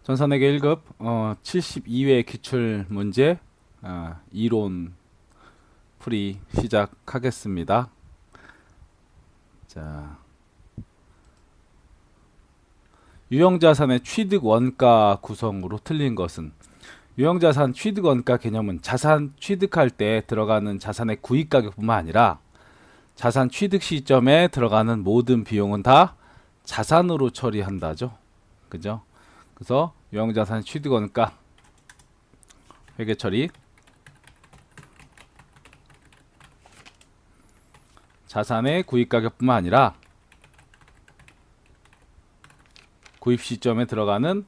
전산회계 1급 72회 기출 문제 이론 풀이 시작하겠습니다. 자, 유형자산의 취득 원가 구성으로 틀린 것은 유형자산 취득 원가 개념은 자산 취득할 때 들어가는 자산의 구입 가격뿐만 아니라 자산 취득 시점에 들어가는 모든 비용은 다 자산으로 처리한다죠. 그죠? 그래서 유형자산 취득 원가 회계 처리 자산의 구입 가격뿐만 아니라 구입 시점에 들어가는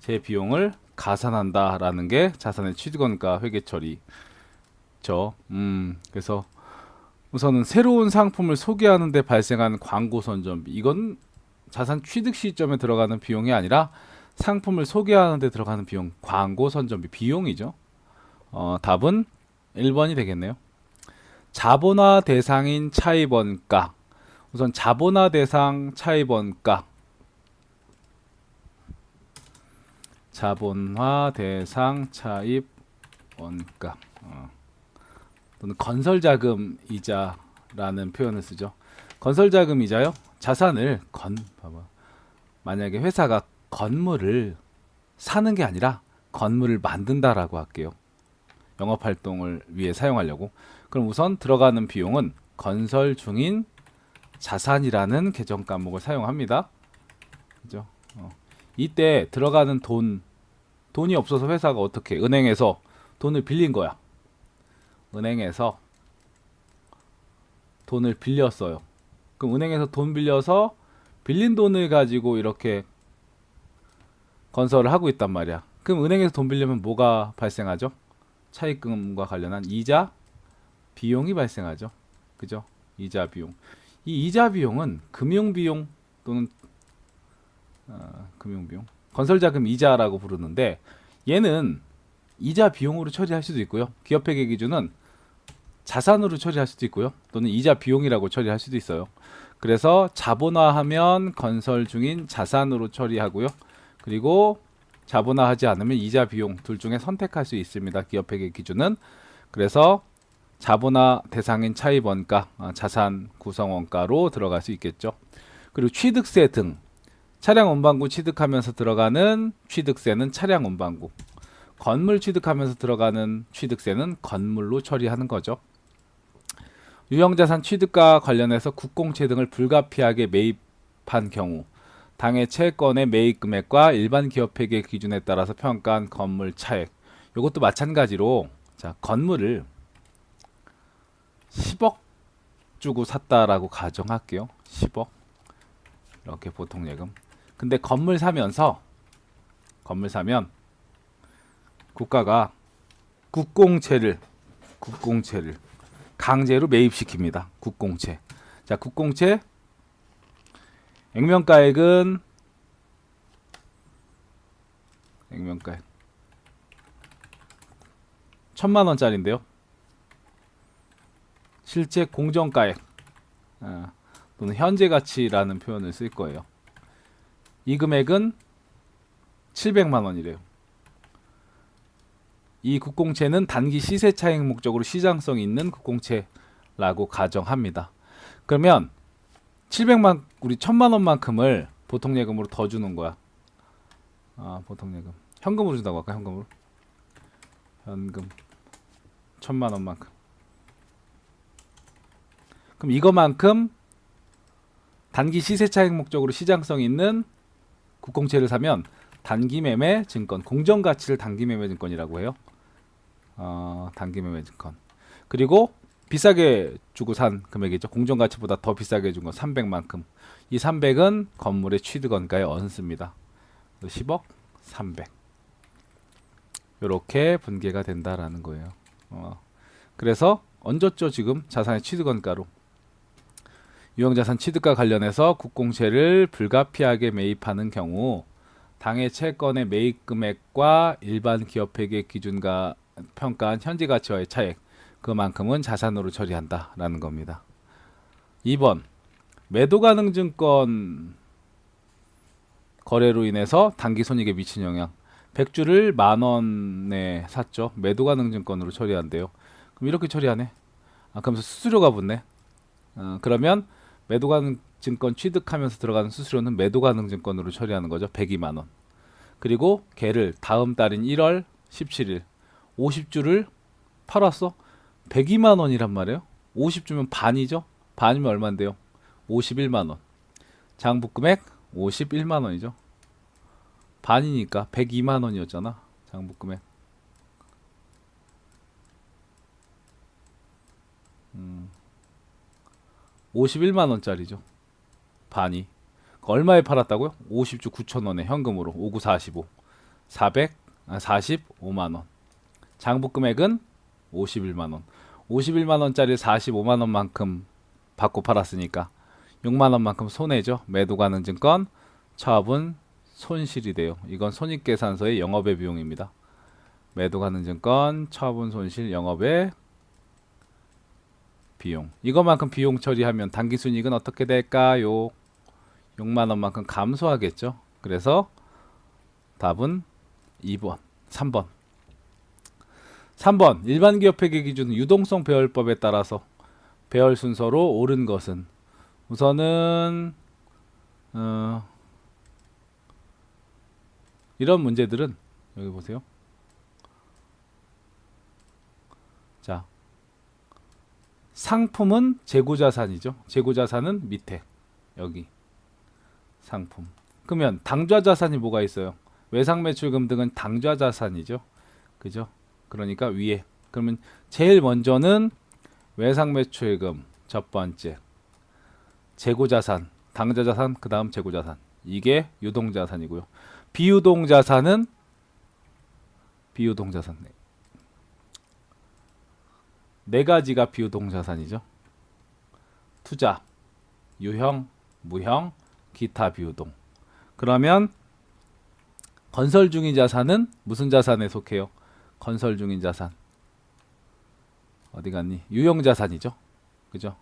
제 비용을 가산한다라는 게 자산의 취득 원가 회계 처리죠. 그래서 우선은 새로운 상품을 소개하는 데 발생한 광고 선전비, 이건 자산 취득 시점에 들어가는 비용이 아니라 상품을 소개하는 데 들어가는 비용, 광고 선전비 비용이죠. 답은 1번이 되겠네요. 자본화 대상인 차입원가. 우선 자본화 대상 차입원가, 자본화 대상 차입원가 또는 건설자금 이자라는 표현을 쓰죠. 건설자금 이자요, 자산을 봐봐. 만약에 회사가 건물을 사는 게 아니라 건물을 만든다라고 할게요. 영업활동을 위해 사용하려고. 그럼 우선 들어가는 비용은 건설 중인 자산이라는 계정 과목을 사용합니다. 그죠? 이때 들어가는 돈이 없어서 회사가 어떻게 은행에서 돈을 빌린 거야. 은행에서 돈을 빌렸어요. 그럼 은행에서 돈 빌려서 빌린 돈을 가지고 이렇게 건설을 하고 있단 말이야. 그럼 은행에서 돈 빌리면 뭐가 발생하죠? 차입금과 관련한 이자 비용이 발생하죠. 그죠? 이자 비용. 이 이자 비용은 금융비용 또는 금융비용, 건설자금 이자라고 부르는데, 얘는 이자 비용으로 처리할 수도 있고요. 기업회계 기준은 자산으로 처리할 수도 있고요. 또는 이자 비용이라고 처리할 수도 있어요. 그래서 자본화하면 건설 중인 자산으로 처리하고요. 그리고 자본화하지 않으면 이자 비용 둘 중에 선택할 수 있습니다. 기업회계 기준은. 그래서 자본화 대상인 차입원가, 자산 구성원가로 들어갈 수 있겠죠. 그리고 취득세 등 차량 운반구 취득하면서 들어가는 취득세는 차량 운반구, 건물 취득하면서 들어가는 취득세는 건물로 처리하는 거죠. 유형자산 취득과 관련해서 국공채 등을 불가피하게 매입한 경우 당해 채권의 매입 금액과 일반 기업회계 기준에 따라서 평가한 건물 차액, 이것도 마찬가지로, 자, 건물을 10억 주고 샀다라고 가정할게요. 10억, 이렇게 보통 예금. 근데 건물 사면 국가가 국공채를 강제로 매입시킵니다. 국공채. 자, 국공채 액면가액은 1,000만 원짜리인데요. 실제 공정가액 또는 현재 가치라는 표현을 쓸 거예요. 이 금액은 700만 원이래요. 이 국공채는 단기 시세 차익 목적으로 시장성 있는 국공채라고 가정합니다. 그러면 700만, 우리 1000만 원만큼을 보통 예금으로 더 주는 거야. 보통 예금. 현금으로 준다고 할까? 현금 1000만 원만큼. 그럼 이거만큼 단기 시세 차익 목적으로 시장성 있는 국공채를 사면 단기 매매 증권, 공정 가치를 단기 매매 증권이라고 해요. 단기 매매 증권. 그리고 비싸게 주고 산 금액이죠. 공정 가치보다 더 비싸게 준 거 300만큼. 이 300은 건물의 취득 원가에 얹습니다. 10억 300. 이렇게 분계가 된다라는 거예요. 그래서 얹었죠. 지금 자산의 취득 원가로. 유형자산 취득과 관련해서 국공채를 불가피하게 매입하는 경우 당해 채권의 매입 금액과 일반 기업회계 기준과 평가한 현재 가치와의 차액, 그만큼은 자산으로 처리한다라는 겁니다. 2번 매도 가능 증권 거래로 인해서 단기 손익에 미친 영향. 100주를 10,000원에 샀죠. 매도 가능 증권으로 처리한대요. 그럼 이렇게 처리하네. 그러면서 수수료가 붙네. 그러면 매도 가능 증권 취득하면서 들어가는 수수료는 매도 가능 증권으로 처리하는 거죠. 102만 원. 그리고 걔를 다음 달인 1월 17일 50주를 팔았어. 102만 원이란 말이에요. 50주면 반이죠. 반이면 얼마인데요? 51만 원. 장부 금액 51만 원이죠. 반이니까 102만 원이었잖아. 장부 금액. 51만 원짜리죠. 반이. 얼마에 팔았다고요? 50주 9,000원에 현금으로 5945. 45만 원. 장부 금액은 51만 원. 51만 원짜리 45만 원만큼 받고 팔았으니까 6만 원만큼 손해죠. 매도 가능 증권 차압은 손실이 돼요. 이건 손익계산서의 영업의 비용입니다. 매도 가능 증권 차압은 손실 영업의 비용. 이것만큼 비용 처리하면 단기 순이익은 어떻게 될까요? 6만 원만큼 감소하겠죠. 그래서 답은 2번, 3번. 3번 일반 기업 회계 기준 유동성 배열법에 따라서 배열 순서로 옳은 것은 우선은 이런 문제들은 여기 보세요. 자, 상품은 재고자산이죠. 재고자산은 밑에 여기 상품. 그러면 당좌자산이 뭐가 있어요? 외상매출금 등은 당좌자산이죠. 그죠? 그러니까 위에. 그러면 제일 먼저는 외상매출금 첫 번째, 재고자산, 당좌자산, 그 다음 재고자산. 이게 유동자산이고요. 비유동자산은 비유동자산. 네 가지가 비유동자산이죠. 투자, 유형, 무형, 기타 비유동. 그러면 건설 중인 자산은 무슨 자산에 속해요? 건설 중인 자산. 어디 갔니? 유형 자산이죠. 그죠?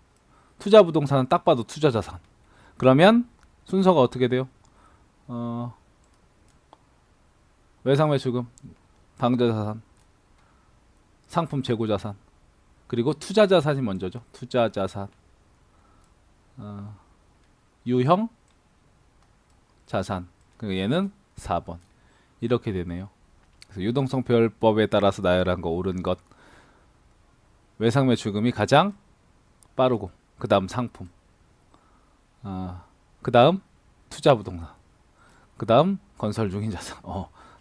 투자 부동산은 딱 봐도 투자 자산. 그러면 순서가 어떻게 돼요? 외상매출금, 당좌자산, 상품 재고자산, 그리고 투자자산이 먼저죠. 투자자산, 유형 자산. 그리고 얘는 4번. 이렇게 되네요. 그래서 유동성 배열법에 따라서 나열한 거 옳은 것. 외상매출금이 가장 빠르고 그 다음 상품, 그 다음 투자부동산, 그 다음 건설 중인 자산.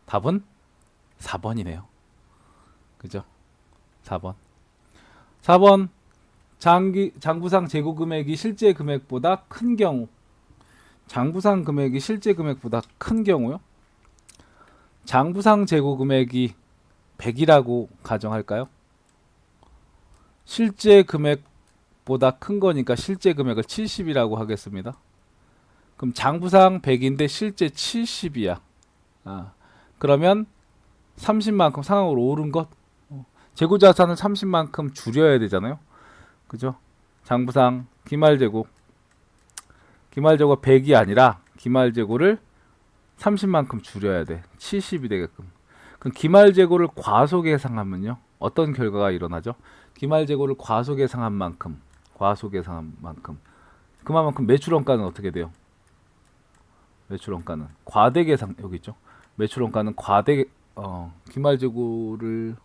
답은 4번이네요. 그죠? 4번. 4번 장부상 재고 금액이 실제 금액보다 큰 경우. 장부상 금액이 실제 금액보다 큰 경우요? 장부상 재고 금액이 100이라고 가정할까요? 실제 금액보다 큰 거니까 실제 금액을 70이라고 하겠습니다. 그럼 장부상 100인데 실제 70이야. 그러면 30만큼 상황으로 오른 것. 재고자산을 30만큼 줄여야 되잖아요. 그죠? 장부상 기말재고. 기말재고가 100이 아니라 기말재고를 30만큼 줄여야 돼. 70이 되게끔. 그럼 기말재고를 과소계상하면요. 어떤 결과가 일어나죠? 기말재고를 과소계상한 만큼. 그만큼 매출원가는 어떻게 돼요? 매출원가는 과대계상. 여기 있죠. 매출원가는 기말재고를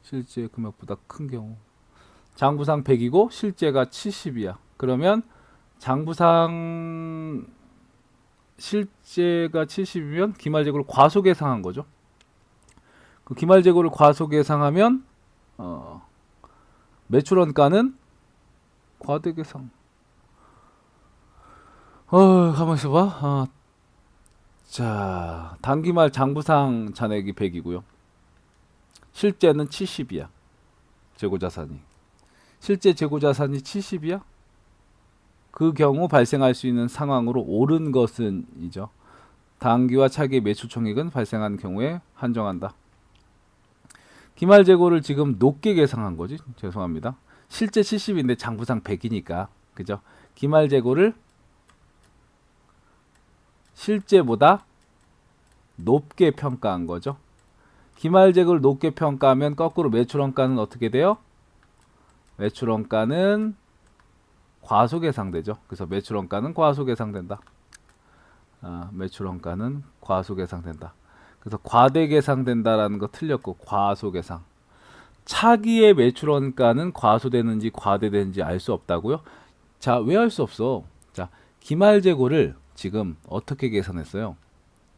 실제 금액보다 큰 경우. 장부상 100이고 실제가 70이야. 그러면 장부상 실제가 70이면 기말재고를 과소계상한 거죠. 그 기말재고를 과소계상하면 매출원가는 과대계상. 가만 있어봐. 자, 단기말 장부상 잔액이 100이고요. 실제는 70이야. 재고자산이. 실제 재고자산이 70이야? 그 경우 발생할 수 있는 상황으로 옳은 것은 이죠. 단기와 차기 매출총액은 발생한 경우에 한정한다. 기말재고를 지금 높게 계상한 거지. 죄송합니다. 실제 70인데 장부상 100이니까 그죠? 기말 재고를 실제보다 높게 평가한 거죠. 기말 재고를 높게 평가하면 거꾸로 매출원가는 어떻게 돼요? 매출원가는 과소계상되죠. 그래서 매출원가는 과소계상된다. 매출원가는 과소계상된다. 그래서 과대계상된다라는 거 틀렸고 과소계상. 차기의 매출원가는 과소되는지 과대되는지 알 수 없다고요? 자, 왜 알 수 없어? 자, 기말재고를 지금 어떻게 계산했어요?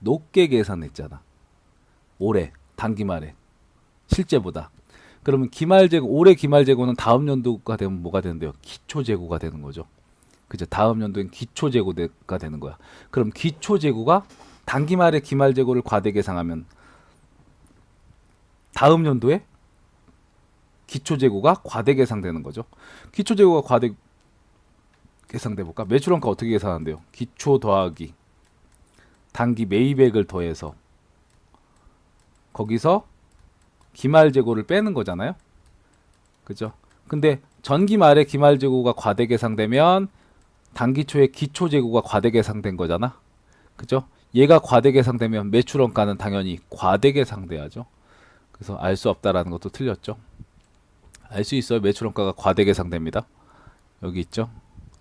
높게 계산했잖아. 올해 단기말에 실제보다. 그러면 기말재고 올해 기말재고는 다음 연도가 되면 뭐가 되는데요? 기초재고가 되는 거죠. 그죠? 다음 연도엔 기초재고가 되는 거야. 그럼 기초재고가 단기말에 기말재고를 과대 계상하면 다음 연도에 기초재고가 과대 계상되는 거죠. 기초재고가 과대 계상돼 볼까? 매출원가 어떻게 계산한대요? 기초 더하기 단기 매입액을 더해서 거기서 기말재고를 빼는 거잖아요. 그죠? 근데 전기말에 기말재고가 과대 계상되면 단기초에 기초재고가 과대 계상된 거잖아. 그죠? 얘가 과대 계상되면 매출원가는 당연히 과대 계상돼야죠. 그래서 알 수 없다라는 것도 틀렸죠. 알 수 있어요. 매출원가가 과대 계상됩니다. 여기 있죠.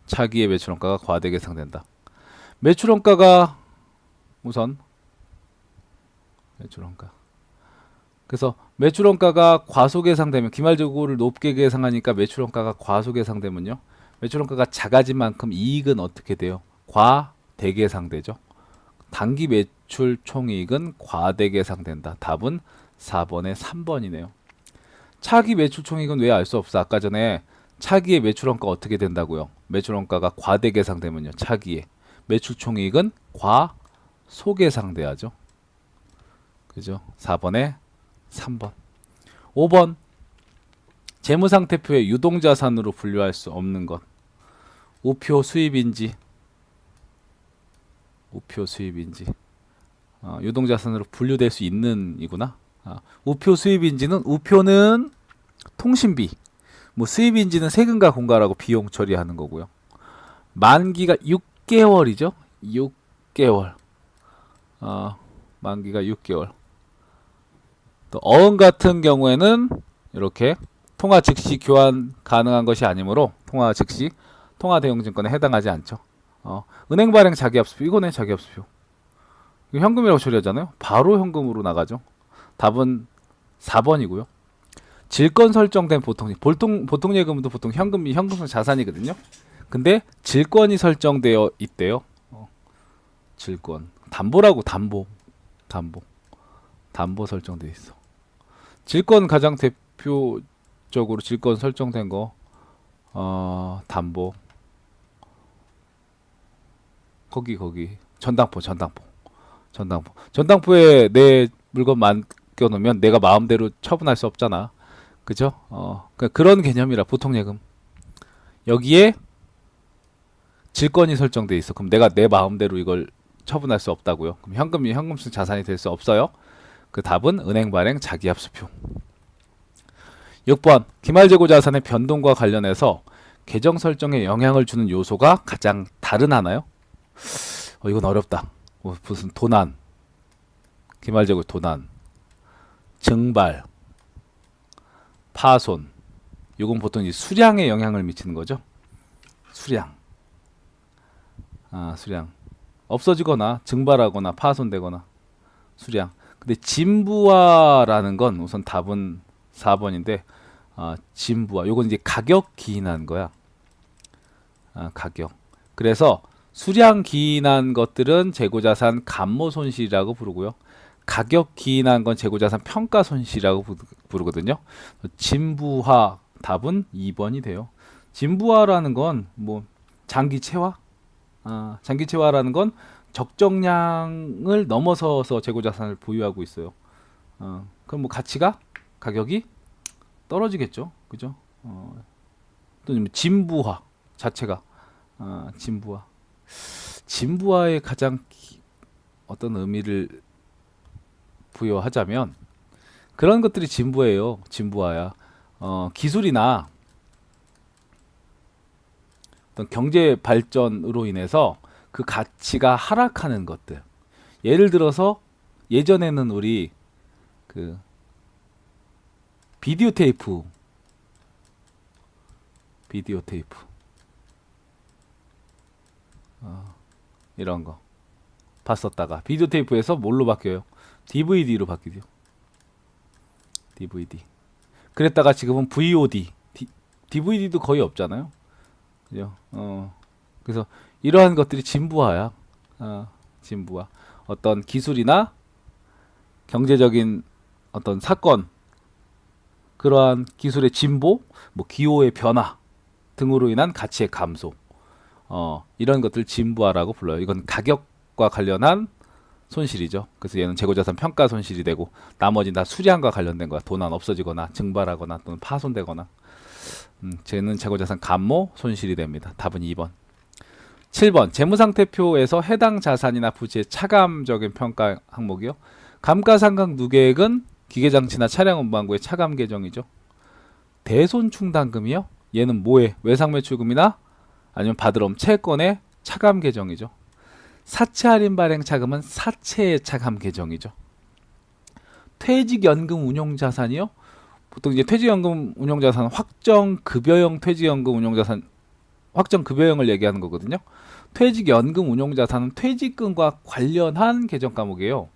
차기의 매출원가가 과대 계상된다. 매출원가가 우선 매출원가. 그래서 매출원가가 과소계상되면 기말재고를 높게 계상하니까 매출원가가 과소계상되면요. 매출원가가 작아진 만큼 이익은 어떻게 돼요? 과대계상되죠. 단기 매출 총이익은 과대계상된다. 답은 4번에 3번이네요. 차기 매출 총이익은 왜 알 수 없어? 아까 전에 차기의 매출원가 어떻게 된다고요? 매출원가가 과대계상되면요. 차기의 매출 총이익은 과소계상돼야죠. 그죠? 4번에 3번. 5번. 재무상태표의 유동자산으로 분류할 수 없는 것. 우표 수입인지 유동자산으로 분류될 수 있는 이구나. 우표 수입인지는 우표는 통신비, 뭐 수입인지는 세금과 공과라고 비용 처리하는 거고요. 만기가 6개월이죠. 6개월. 만기가 6개월. 또 어음 같은 경우에는 이렇게 통화 즉시 교환 가능한 것이 아니므로 통화 즉시 통화 대용증권에 해당하지 않죠. 은행 발행 자기압수표 이거네. 자기압수표 이거 현금이라고 처리하잖아요. 바로 현금으로 나가죠. 답은 4번이고요. 질권 설정된 보통 예금도 보통 현금성 자산이거든요. 근데 질권이 설정되어 있대요. 질권 담보라고 담보 설정되어 있어. 질권 가장 대표적으로 질권 설정된 거 담보 거기 전당포에 내 물건 맡겨놓으면 내가 마음대로 처분할 수 없잖아. 그죠? 그런 개념이라 보통 예금. 여기에 질권이 설정돼 있어. 그럼 내가 내 마음대로 이걸 처분할 수 없다고요. 그럼 현금성 자산이 될 수 없어요. 그 답은 은행 발행 자기압수표. 6번. 기말재고 자산의 변동과 관련해서 계정 설정에 영향을 주는 요소가 가장 다른 하나요? 이건 어렵다. 무슨 도난, 기말재고 도난, 증발, 파손. 이건 보통 이 수량에 영향을 미치는 거죠. 수량. 수량. 없어지거나 증발하거나 파손되거나 수량. 근데 진부화라는 건 우선 답은 4번인데 진부화. 요건 이제 가격 기인한 거야. 가격. 그래서 수량 기인한 것들은 재고자산 감모 손실이라고 부르고요. 가격 기인한 건 재고자산 평가 손실이라고 부르거든요. 진부화 답은 2번이 돼요. 진부화라는 건 뭐 장기채화? 장기채화라는 건 적정량을 넘어서서 재고자산을 보유하고 있어요. 그럼 뭐 가격이 떨어지겠죠. 그죠? 또는 진부화 자체가 진부화의 가장 어떤 의미를 부여하자면 그런 것들이 진부화야. 기술이나 어떤 경제 발전으로 인해서 그 가치가 하락하는 것들. 예를 들어서 예전에는 우리 그 비디오 테이프 이런 거 봤었다가 비디오 테이프에서 뭘로 바뀌어요? DVD로 바뀌죠. DVD. 그랬다가 지금은 VOD. DVD도 거의 없잖아요. 그죠? 그래서 이러한 것들이 진부화야. 진부화. 어떤 기술이나 경제적인 어떤 사건, 그러한 기술의 진보, 뭐 기호의 변화 등으로 인한 가치의 감소, 이런 것들 진부화라고 불러요. 이건 가격과 관련한 손실이죠. 그래서 얘는 재고자산 평가 손실이 되고, 나머지는 다 수량과 관련된 거야. 도난 없어지거나 증발하거나 또는 파손되거나. 쟤는 재고자산 감모 손실이 됩니다. 답은 2번. 7번 재무상태표에서 해당 자산이나 부지의 차감적인 평가 항목이요. 감가상각 누계액은 기계장치나 차량 운반구의 차감 계정이죠. 대손충당금이요. 얘는 뭐에? 외상매출금이나 아니면 받으러 온 채권의 차감 계정이죠. 사채 할인 발행 차금은 사채의 차감 계정이죠. 퇴직연금 운용자산이요. 보통 이제 퇴직연금 운용자산 확정급여형 퇴직연금 운용자산, 확정급여형을 얘기하는 거거든요. 퇴직연금 운용자산은 퇴직금과 관련한 계정 과목이에요.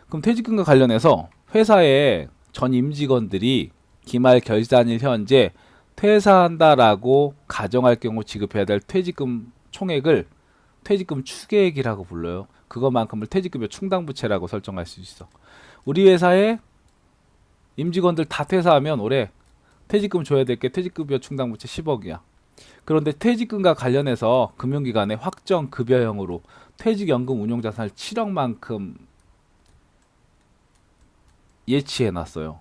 그럼 퇴직금과 관련해서 회사의 전 임직원들이 기말 결산일 현재 퇴사한다라고 가정할 경우 지급해야 될 퇴직금 총액을 퇴직금 추계액이라고 불러요. 그것만큼을 퇴직급여 충당부채라고 설정할 수 있어. 우리 회사에 임직원들 다 퇴사하면 올해 퇴직금 줘야 될 게 퇴직급여 충당부채 10억이야. 그런데 퇴직금과 관련해서 금융기관에 확정급여형으로 퇴직연금 운용자산을 7억만큼 예치해놨어요.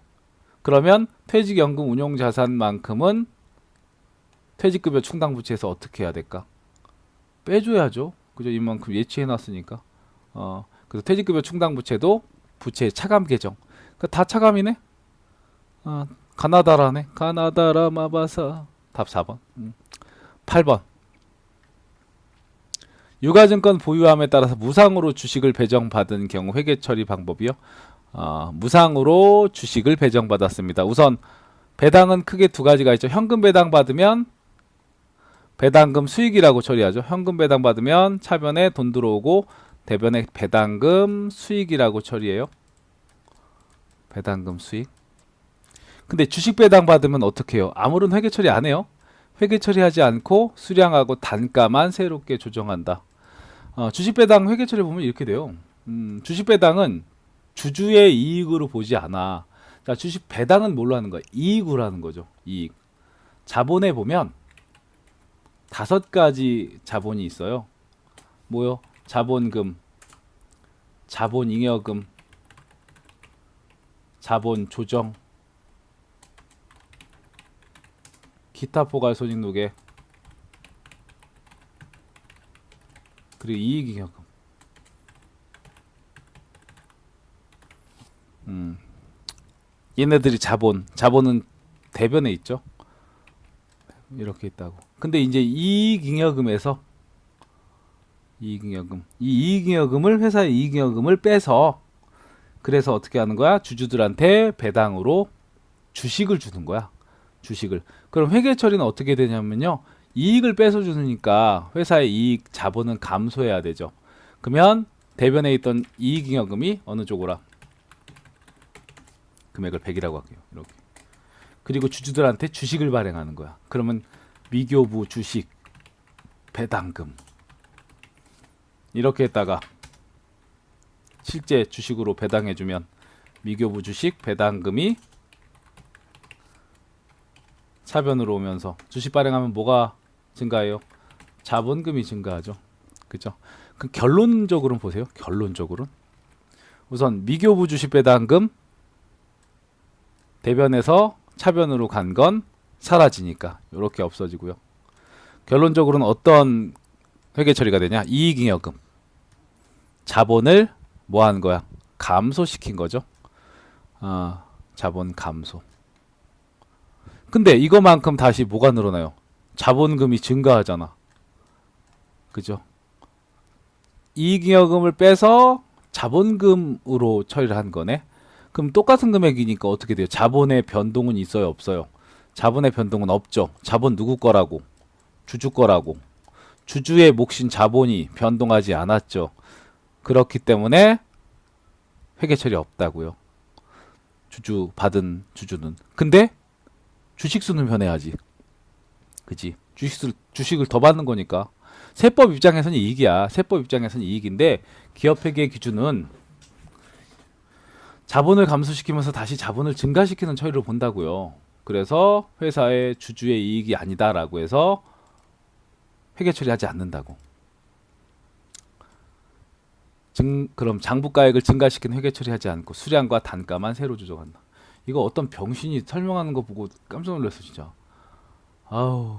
그러면 퇴직연금 운용자산만큼은 퇴직급여 충당부채에서 어떻게 해야 될까? 빼줘야죠. 그죠? 이만큼 예치해놨으니까. 그래서 퇴직급여 충당부채도 부채의 차감 계정. 다 차감이네? 가나다라네. 가나다라 마바사. 답 4번. 8번. 유가증권 보유함에 따라서 무상으로 주식을 배정받은 경우 회계 처리 방법이요. 무상으로 주식을 배정받았습니다. 우선 배당은 크게 두 가지가 있죠. 현금 배당 받으면 배당금 수익이라고 처리하죠. 현금 배당 받으면 차변에 돈 들어오고 대변에 배당금 수익이라고 처리해요. 배당금 수익. 근데 주식 배당 받으면 어떻게 해요? 아무런 회계 처리 안 해요. 회계 처리하지 않고 수량하고 단가만 새롭게 조정한다. 주식 배당 회계 처리 보면 이렇게 돼요. 주식 배당은 주주의 이익으로 보지 않아. 자, 주식 배당은 뭘로 하는 거야? 이익으로 하는 거죠. 이익. 자본에 보면 5가지 자본이 있어요. 뭐요? 자본금, 자본잉여금, 자본조정, 기타 포괄손익노계, 그리고 이익잉여금. 얘네들이 자본은 대변에 있죠. 이렇게 있다고. 근데 이제 이익잉여금에서 이 이익잉여금을 회사의 이익잉여금을 빼서, 그래서 어떻게 하는 거야? 주주들한테 배당으로 주식을 주는 거야. 주식을. 그럼 회계 처리는 어떻게 되냐면요. 이익을 뺏어 주니까 회사의 이익 자본은 감소해야 되죠. 그러면 대변에 있던 이익잉여금이 어느 쪽으로? 금액을 100이라고 할게요. 이렇게. 그리고 주주들한테 주식을 발행하는 거야. 그러면 미교부 주식 배당금 이렇게 했다가 실제 주식으로 배당해주면 미교부 주식 배당금이 차변으로 오면서 주식 발행하면 뭐가 증가해요? 자본금이 증가하죠. 그죠? 그 결론적으로는 보세요. 결론적으로는 우선 미교부 주식 배당금 대변에서 차변으로 간 건 사라지니까 이렇게 없어지고요. 결론적으로는 어떤 회계 처리가 되냐? 이익잉여금. 자본을 뭐 하는 거야? 감소시킨 거죠. 자본 감소. 근데 이거만큼 다시 뭐가 늘어나요? 자본금이 증가하잖아. 그죠? 이익잉여금을 빼서 자본금으로 처리를 한 거네. 그럼 똑같은 금액이니까 어떻게 돼요? 자본의 변동은 있어요, 없어요? 자본의 변동은 없죠. 자본 누구 거라고? 주주 거라고. 주주의 몫인 자본이 변동하지 않았죠. 그렇기 때문에 회계 처리 없다고요. 주주 받은 주주는. 근데 주식수는 변해야지. 그지? 주식을 더 받는 거니까. 세법 입장에서는 이익이야. 세법 입장에서는 이익인데 기업회계 기준은 자본을 감소시키면서 다시 자본을 증가시키는 처리로 본다고요. 그래서 회사의 주주의 이익이 아니다라고 해서 회계 처리하지 않는다고. 그럼 장부가액을 증가시키는 회계 처리하지 않고 수량과 단가만 새로 조정한다. 이거 어떤 병신이 설명하는 거 보고 깜짝 놀랐어 진짜. 아우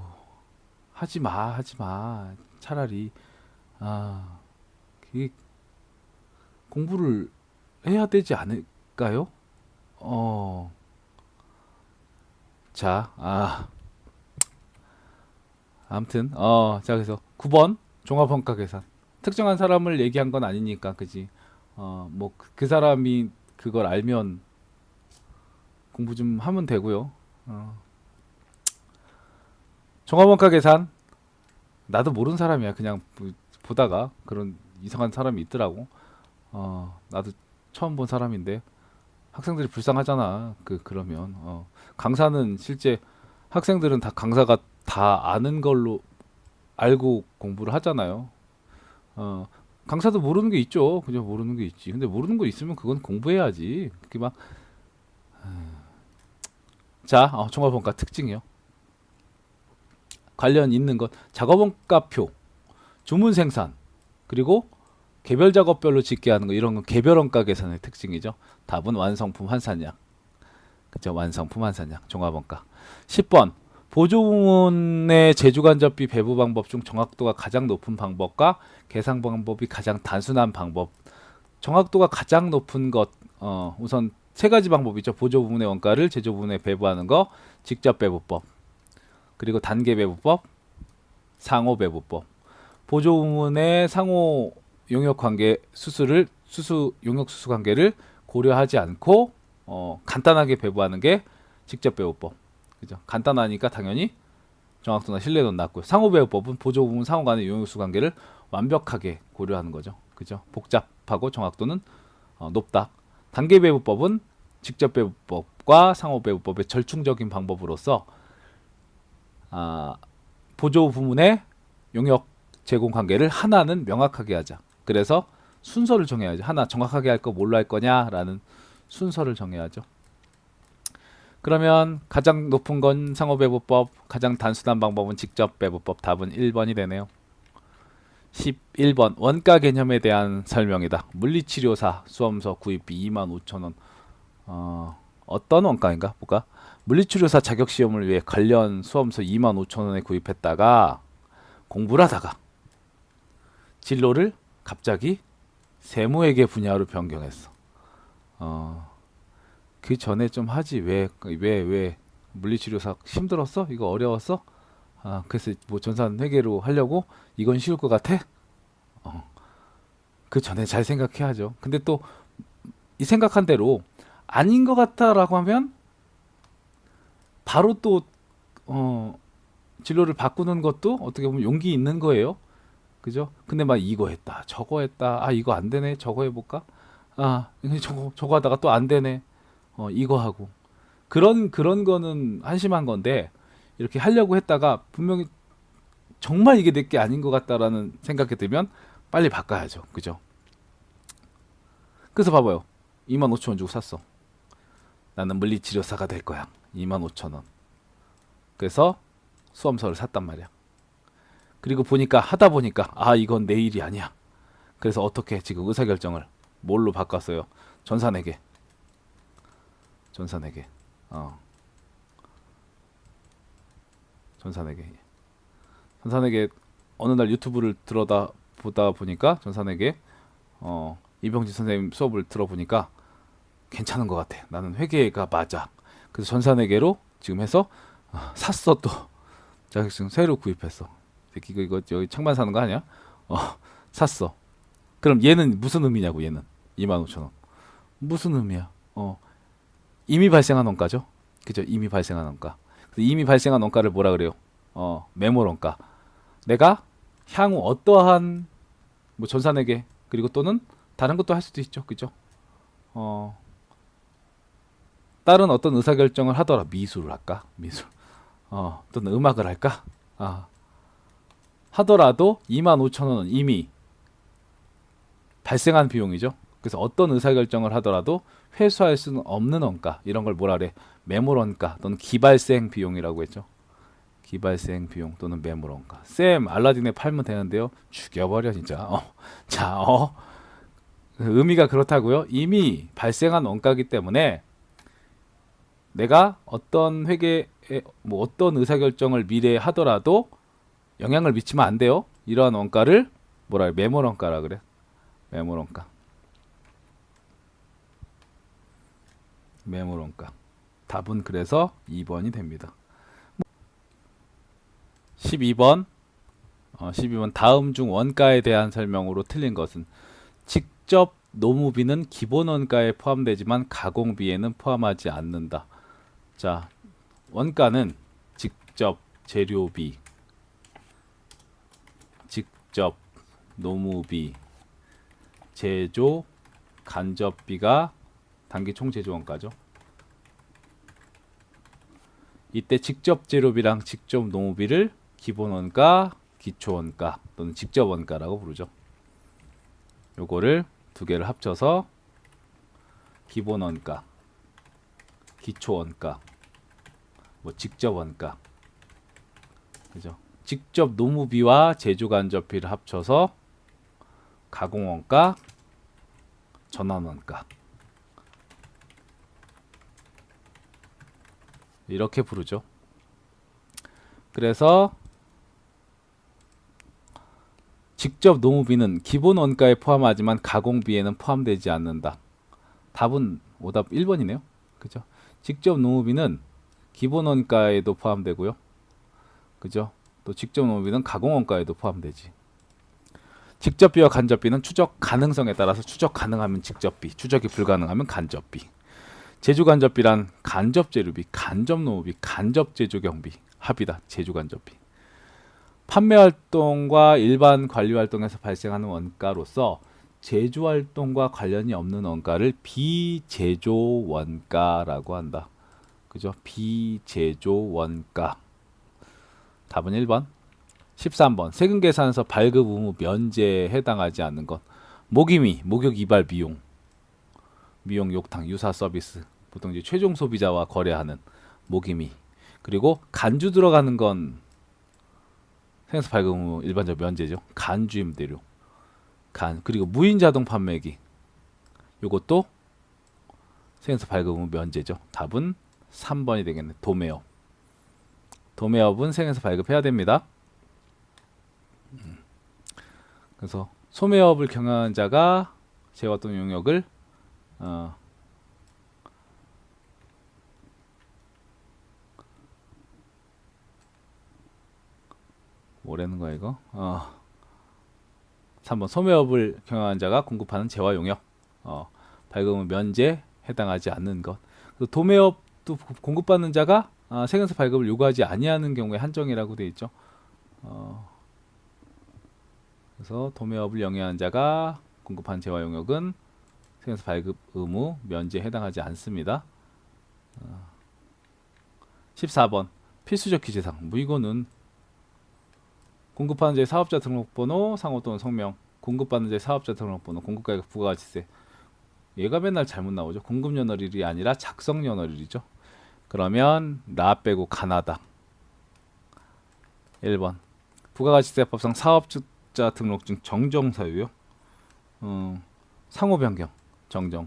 하지 마, 하지 마. 차라리 아 이게 공부를 해야 되지 않을까요? 자, 아무튼 자 그래서 9번 종합평가 계산. 특정한 사람을 얘기한 건 아니니까, 그지? 뭐 그 사람이 그걸 알면 공부 좀 하면 되고요. 종합원가 계산. 나도 모르는 사람이야. 그냥 보다가 그런 이상한 사람이 있더라고. 나도 처음 본 사람인데 학생들이 불쌍하잖아. 그러면 강사는 실제 학생들은 다 강사가 다 아는 걸로 알고 공부를 하잖아요. 강사도 모르는 게 있죠. 그냥 모르는 게 있지. 근데 모르는 거 있으면 그건 공부해야지. 그렇게 막. 자, 종합원가 특징이요. 관련 있는 것, 작업원가표, 주문 생산, 그리고 개별 작업별로 집계 하는 거, 이런 건 개별원가 계산의 특징이죠. 답은 완성품 환산량. 그죠? 완성품 환산량, 종합원가. 10번. 보조부문의 제주간접비 배부 방법 중 정확도가 가장 높은 방법과 계산 방법이 가장 단순한 방법. 정확도가 가장 높은 것, 우선 세 가지 방법이 있죠. 보조부문의 원가를 제조부문에 배부하는 거, 직접 배부법, 그리고 단계 배부법, 상호 배부법. 보조부문의 상호 용역 관계 수수 용역 수수 관계를 고려하지 않고 간단하게 배부하는 게 직접 배부법. 그죠? 간단하니까 당연히 정확도나 신뢰도는 낮고요. 상호 배부법은 보조부문 상호 간의 용역 수수 관계를 완벽하게 고려하는 거죠. 그죠? 복잡하고 정확도는 높다. 단계 배부법은 직접 배부법과 상호 배부법의 절충적인 방법으로서 보조 부문의 용역 제공 관계를 하나는 명확하게 하자. 그래서 순서를 정해야죠. 하나 정확하게 할 거 뭘로 할 거냐라는 순서를 정해야죠. 그러면 가장 높은 건 상호배부법, 가장 단순한 방법은 직접배부법. 답은 1번이 되네요. 11번 원가 개념에 대한 설명이다. 물리치료사 수험서 구입비 25,000원. 어떤 원가인가? 볼까? 물리치료사 자격시험을 위해 관련 수험서 25,000원에 구입했다가 공부를 하다가 진로를 갑자기 세무회계 분야로 변경했어. 그 전에 좀 하지. 왜 물리치료사 힘들었어? 이거 어려웠어? 그래서 뭐 전산회계로 하려고 이건 쉬울 것 같아? 그 전에 잘 생각해야죠. 근데 또 이 생각한 대로 아닌 것 같다라고 하면 바로 또 진로를 바꾸는 것도 어떻게 보면 용기 있는 거예요. 그죠? 근데 막 이거 했다, 저거 했다, 이거 안 되네, 저거 해볼까? 저거 하다가 또 안 되네, 이거 하고. 그런 거는 한심한 건데, 이렇게 하려고 했다가 분명히 정말 이게 내 게 아닌 것 같다라는 생각이 들면 빨리 바꿔야죠. 그죠? 그래서 봐봐요. 25,000원 주고 샀어. 나는 물리치료사가 될 거야. 25,000원. 그래서 수험서를 샀단 말이야. 그리고 하다 보니까 이건 내 일이 아니야. 그래서 어떻게 지금 의사결정을 뭘로 바꿨어요? 전산회계. 전산회계 어느 날 유튜브를 보다 보니까 전산회계 이병지 선생님 수업을 들어보니까 괜찮은 것 같아. 나는 회계가 맞아. 그래서 전산회계로 지금 해서 샀어. 또 자격증 새로 구입했어. 새끼 이거 여기 창만 사는 거 아니야? 샀어. 그럼 얘는 무슨 의미냐고. 얘는 25,000원 무슨 의미야? 이미 발생한 원가죠. 그죠? 이미 발생한 원가. 이미 발생한 원가를 뭐라 그래요? 매몰 원가. 내가 향후 어떠한 뭐 전산회계 그리고 또는 다른 것도 할 수도 있죠. 그죠? 다른 어떤 의사결정을 하더라. 미술을 할까? 미술. 또는 음악을 할까? 하더라도 25,000원은 이미 발생한 비용이죠. 그래서 어떤 의사결정을 하더라도 회수할 수는 없는 원가. 이런 걸 뭐라 그래? 매몰 원가 또는 기발생 비용이라고 했죠. 기발생 비용 또는 매몰 원가. 쌤, 알라딘에 팔면 되는데요. 죽여버려 진짜. 자, 의미가 그렇다고요. 이미 발생한 원가이기 때문에 내가 어떤 회계에 뭐 어떤 의사결정을 미래에 하더라도 영향을 미치면 안 돼요. 이러한 원가를 뭐라 그래? 매몰 원가라 그래. 매몰 원가. 매몰 원가. 답은 그래서 2번이 됩니다. 12번. 12번 다음 중 원가에 대한 설명으로 틀린 것은 직접 노무비는 기본 원가에 포함되지만 가공비에는 포함하지 않는다. 자, 원가는 직접 재료비, 직접 노무비, 제조, 간접비가 단기 총 제조 원가죠. 이때 직접 재료비랑 직접 노무비를 기본 원가, 기초 원가 또는 직접 원가라고 부르죠. 요거를 두 개를 합쳐서 기본 원가, 기초 원가, 뭐 직접 원가, 그죠? 직접 노무비와 제조 간접비를 합쳐서 가공 원가, 전환 원가 이렇게 부르죠. 그래서 직접 노무비는 기본 원가에 포함하지만 가공비에는 포함되지 않는다. 답은 오답 1번이네요. 그죠? 직접 노무비는 기본 원가에도 포함되고요. 그죠? 또 직접 노무비는 가공 원가에도 포함되지. 직접비와 간접비는 추적 가능성에 따라서 추적 가능하면 직접비, 추적이 불가능하면 간접비. 제조 간접비란 간접 재료비, 간접 노무비, 간접 제조 경비 합이다. 제조 간접비. 판매 활동과 일반 관리 활동에서 발생하는 원가로서 제조 활동과 관련이 없는 원가를 비제조 원가라고 한다. 그죠? 비제조 원가. 답은 1번. 13번. 세금 계산서 발급 의무 면제에 해당하지 않는 것. 모기미, 목욕 이발 비용, 미용 욕탕 유사 서비스. 보통 이제 최종 소비자와 거래하는 모기미. 그리고 간주 들어가는 건 세금서 발급 의무 일반적 면제죠. 간주 임대료. 그리고 무인 자동 판매기. 요것도 세금서 발급 의무 면제죠. 답은 3번이 되겠네. 도매업. 도매업은 세금서 발급해야 됩니다. 그래서 소매업을 경영한 자가 재화 또는 용역을 뭐라는 거야 이거? 3번 소매업을 경영한 자가 공급하는 재화 용역 발급은 면제 해당하지 않는 것. 도매업도 공급받는 자가 세금서 발급을 요구하지 아니하는 경우에 한정이라고 되어 있죠. 그래서 도매업을 영위한 자가 공급한 재화 용역은 세금서 발급 의무 면제에 해당하지 않습니다. 14번 필수적 기재사항. 뭐 이거는 공급하는 자의 사업자 등록번호, 상호 또는 성명, 공급받는 자의 사업자 등록번호, 공급가격, 부가가치세. 얘가 맨날 잘못 나오죠. 공급연월일이 아니라 작성연월일이죠. 그러면 라 빼고 가나다. 1번 부가가치세법상 사업자 등록증 정정사유요. 상호 변경 정정.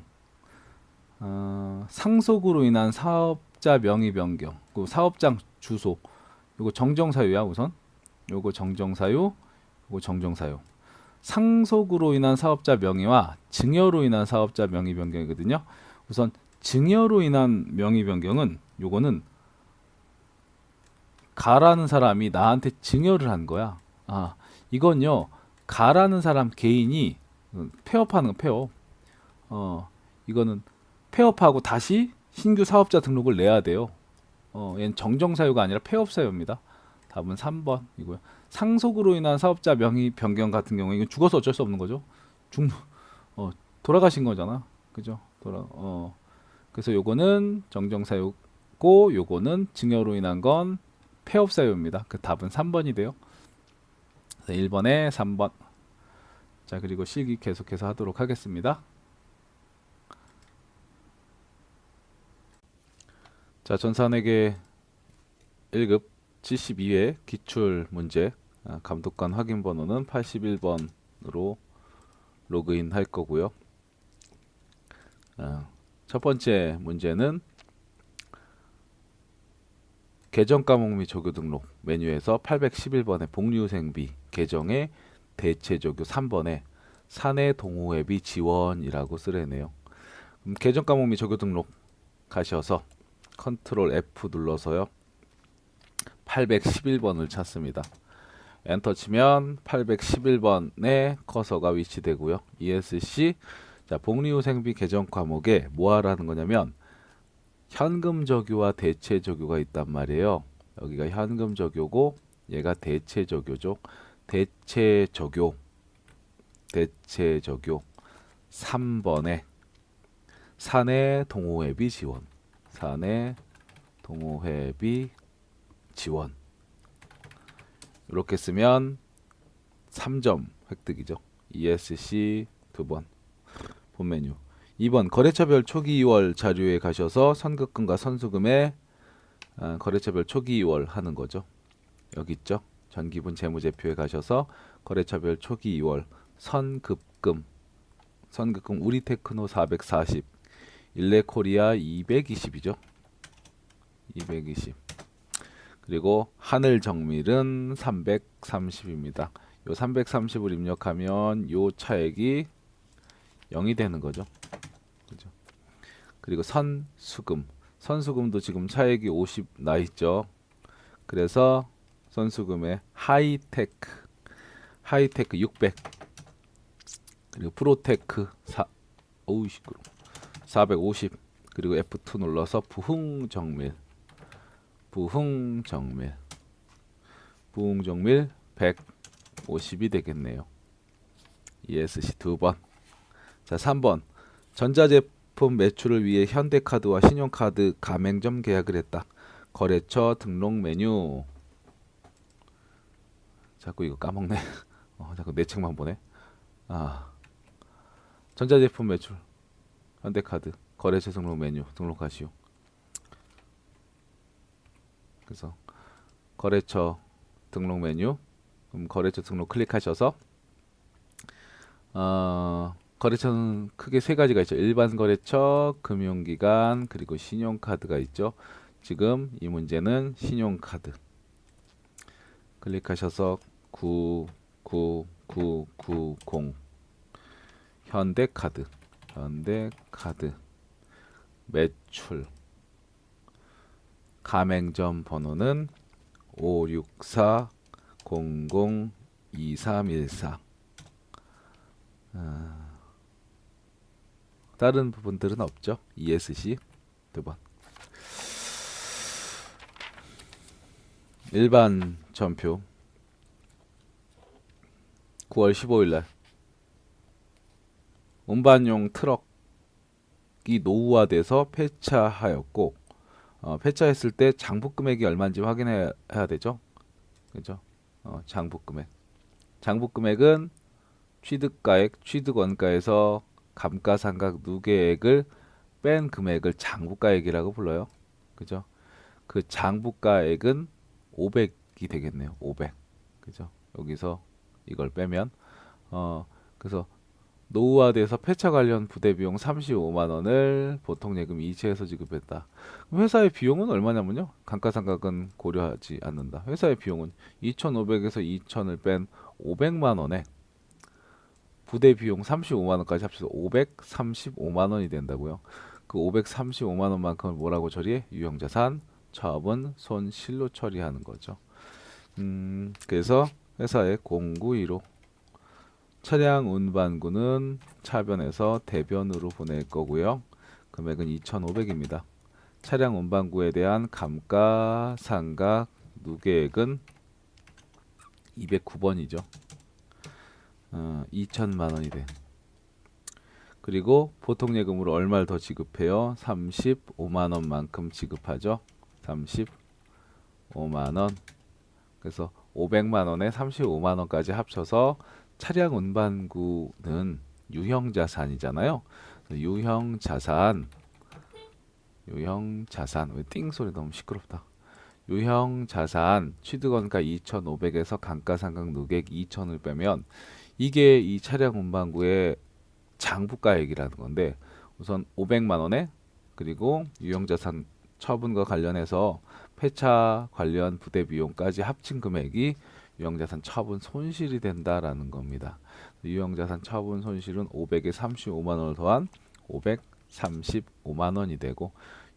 상속으로 인한 사업자 명의 변경, 그 사업장 주소. 요거 정정사유야 우선. 요거 정정사유, 요거 정정사유. 상속으로 인한 사업자 명의와 증여로 인한 사업자 명의 변경이거든요. 우선 증여로 인한 명의 변경은 요거는 가라는 사람이 나한테 증여를 한 거야. 아, 이건요. 가라는 사람 개인이 폐업하는 거 폐업. 이거는 폐업하고 다시 신규 사업자 등록을 내야 돼요. 얘는 정정사유가 아니라 폐업사유입니다. 답은 3번 이고요. 상속으로 인한 사업자 명의 변경 같은 경우에 이건 죽어서 어쩔 수 없는 거죠. 죽 돌아가신 거잖아. 그죠? 그래서 요거는 정정사유고 요거는 증여로 인한 건 폐업사유입니다. 그 답은 3번이 돼요. 1번에 3번. 자, 그리고 실기 계속해서 하도록 하겠습니다. 자, 전산회계 1급 72회 기출 문제. 감독관 확인 번호는 81번으로 로그인 할 거고요. 첫 번째 문제는 계정 과목 및 조교 등록 메뉴에서 811번의 복리후생비 계정의 대체 조교 3번에 사내 동호회비 지원이라고 쓰래네요. 계정 과목 및 조교 등록 가셔서 컨트롤 F 눌러서요. 811번을 찾습니다. 엔터 치면 811번에 커서가 위치되고요. ESC 자, 복리후생비 계정 과목에 뭐 하라는 거냐면 현금 적유와 대체 적유가 있단 말이에요. 여기가 현금 적유고 얘가 대체 적유죠. 대체 적유 3번에 사내 동호회비 지원 사내 동호회비 지원 이렇게 쓰면 3점 획득이죠. ESC 2번 본 메뉴 2번 거래처별 초기 2월 자료에 가셔서 선급금과 선수금의 거래처별 초기 2월 하는 거죠. 여기 있죠. 전기분 재무제표에 가셔서 거래처별 초기 2월 선급금 우리테크노 440 일레코리아 220이죠. 220 그리고 하늘정밀은 330입니다. 요 330을 입력하면 요 차액이 0이 되는 거죠. 그죠? 그리고 선수금도 지금 차액이 50 나 있죠. 그래서 선수금의 하이테크 600 그리고 프로테크 450 그리고 F2 눌러서 부흥정밀 150이 되겠네요. ESC 2번. 자, 3번. 전자제품 매출을 위해 현대카드와 신용카드 가맹점 계약을 했다. 거래처 등록 메뉴. 자꾸 이거 까먹네. 자꾸 내 책만 보네. 전자제품 매출 현대카드 거래처 등록 메뉴 등록하시오. 그래서 거래처 등록 메뉴 그럼 거래처 등록 클릭하셔서 거래처는 크게 세 가지가 있죠. 일반 거래처, 금융기관, 그리고 신용카드가 있죠. 지금 이 문제는 신용카드 클릭하셔서 99990 현대카드 매출 가맹점 번호는 564002314 다른 부분들은 없죠. ESC 2번 일반 전표 9월 15일날 운반용 트럭이 노후화돼서 폐차하였고 폐차했을 때 장부금액이 얼마인지 확인해야 되죠. 그죠? 장부금액은 취득가액, 취득원가에서 감가상각 누계액을 뺀 금액을 장부가액이라고 불러요. 그죠? 그 장부가액은 500이 되겠네요. 500. 그죠? 여기서 이걸 빼면 그래서 노후화돼서 폐차 관련 부대 비용 35만 원을 보통 예금 이체해서 지급했다. 그럼 회사의 비용은 얼마냐면요. 감가상각은 고려하지 않는다. 회사의 비용은 2,500에서 2,000을 뺀 500만 원에 부대 비용 35만 원까지 합쳐서 535만 원이 된다고요. 그 535만 원만큼을 뭐라고 처리해? 유형자산, 처분, 손실로 처리하는 거죠. 그래서 회사의 0915 차량 운반구는 차변에서 대변으로 보낼 거고요. 금액은 2,500입니다. 차량 운반구에 대한 감가상각 누계액은 209번이죠. 2천만 원이 돼. 그리고 보통예금으로 얼마를 더 지급해요? 35만 원만큼 지급하죠. 35만 원. 그래서 500만 원에 35만 원까지 합쳐서 차량 운반구는 유형자산이잖아요. 유형자산 왜 띵 소리 너무 시끄럽다. 유형자산 취득원가 2,500에서 감가상각 누계액 2,000을 빼면 이게 이 차량 운반구의 장부가액이라는 건데, 우선 500만 원에 그리고 유형자산 처분과 관련해서 폐차 관련 부대 비용까지 합친 금액이 유형자산 처분 손실이 된다라는 겁니다. 유형자산 처분 손실은 500에 35만 원을 더한 535만 원이 되고,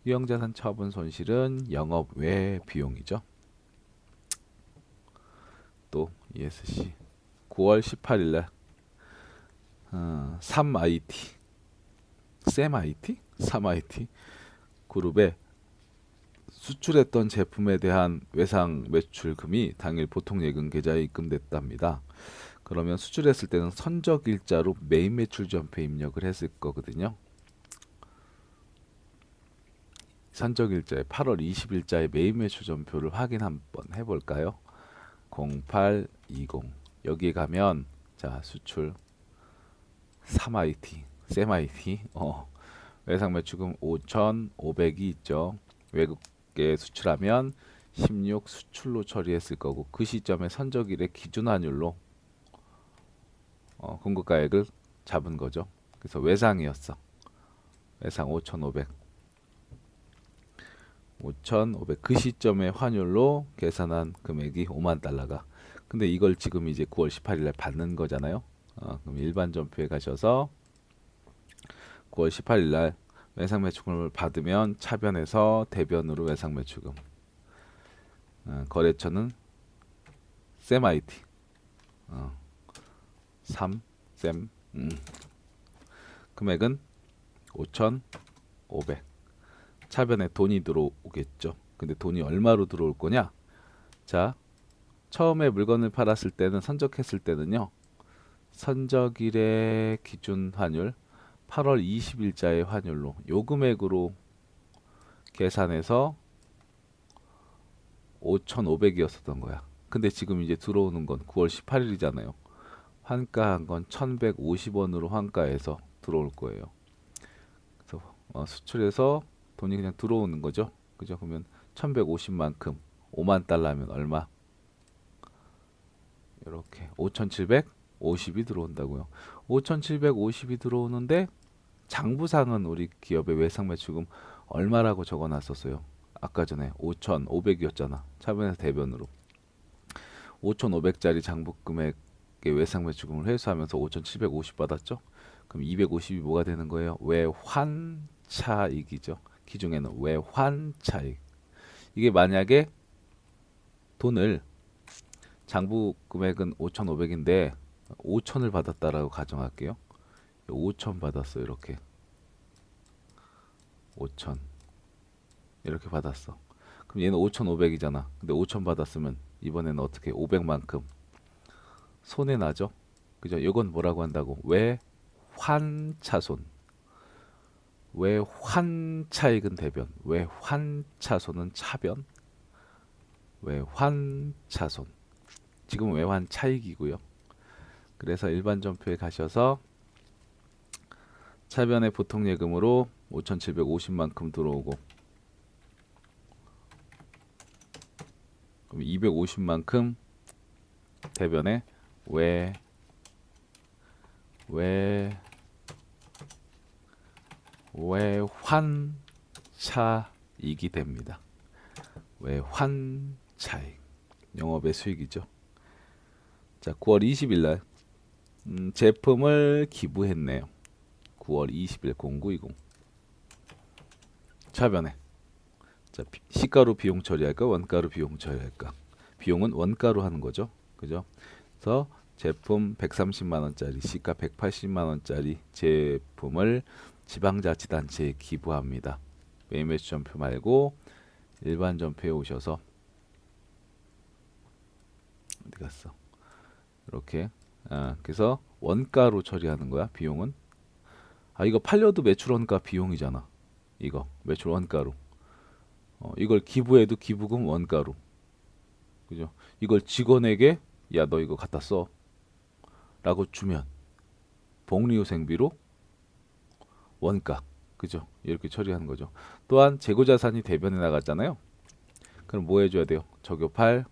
유형자산 처분 손실은 영업 외 비용이죠. 또 ESC 9월 18일 날 3IT 그룹에 수출했던 제품에 대한 외상 매출금이 당일 보통예금 계좌에 입금됐답니다. 그러면 수출했을 때는 선적일자로 메인 매출 전표에 입력을 했을 거거든요. 선적일자에 8월 20일자의 메인 매출 전표를 확인 한번 해볼까요? 0820 여기에 가면 자 수출 3IT 쌤IT 외상 매출금 5,500이 있죠. 외국에 수출하면 16 수출로 처리했을 거고, 그 시점에 선적일의 기준 환율로 공급가액을 잡은 거죠. 그래서 외상이었어. 외상 5,500 그 시점의 환율로 계산한 금액이 5만 달러가. 근데 이걸 지금 이제 9월 18일 날 받는 거잖아요. 그럼 일반 전표에 가셔서 9월 18일 날 외상 매출금을 받으면 차변에서 대변으로 외상 매출금. 거래처는 쌤IT 3쌤 금액은 5,500. 차변에 돈이 들어오겠죠. 근데 돈이 얼마로 들어올 거냐? 자, 처음에 물건을 팔았을 때는 선적했을 때는요. 선적일의 기준 환율 8월 20일자의 환율로 요 금액으로 계산해서 5,500이었었던 거야. 근데 지금 이제 들어오는 건 9월 18일이잖아요. 환가한 건 1,150원으로 환가해서 들어올 거예요. 그래서 수출해서 돈이 그냥 들어오는 거죠. 그죠? 그러면 1,150만큼 5만 달러면 얼마? 이렇게 5,750이 들어온다고요. 5,750이 들어오는데 장부상은 우리 기업의 외상 매출금 얼마라고 적어놨었어요. 아까 전에 5,500이었잖아. 차변에서 대변으로 5,500짜리 장부 금액의 외상 매출금을 회수하면서 5,750 받았죠. 그럼 250이 뭐가 되는 거예요? 외환차익이죠. 기중에는 외환차익. 이게 만약에 돈을 장부 금액은 5,500인데 5,000을 받았다라고 가정할게요. 5,000 받았어. 이렇게 5,000 이렇게 받았어. 그럼 얘는 5,500이잖아. 근데 5,000 받았으면 이번에는 어떻게 500만큼 손해 나죠. 그죠? 이건 뭐라고 한다고? 외환차손. 외환차익은 대변, 외환차손은 차변. 외환차손. 지금 외환차익이고요. 그래서 일반 전표에 가셔서 차변의 보통예금으로 5,750만큼 들어오고, 그럼 250만큼 대변에 외환차익이 됩니다. 외환차익. 영업의 수익이죠. 자, 9월 20일 날 제품을 기부했네요. 9월 20일 0920 차변에 자, 시가로 비용 처리할까 원가로 비용 처리할까? 비용은 원가로 하는 거죠. 그죠? 그래서 제품 130만 원짜리, 시가 180만 원짜리 제품을 지방자치단체에 기부합니다. 매매수 전표 말고 일반 전표에 오셔서 어디 갔어? 이렇게 그래서 원가로 처리하는 거야. 비용은 이거 팔려도 매출 원가 비용이잖아. 이거 매출 원가로 이걸 기부해도 기부금 원가로, 그죠? 이걸 직원에게 야 너 이거 갖다 써 라고 주면 복리후생비로 원가, 그죠? 이렇게 처리하는 거죠. 또한 재고자산이 대변에 나갔잖아요. 그럼 뭐 해줘야 돼요? 적용할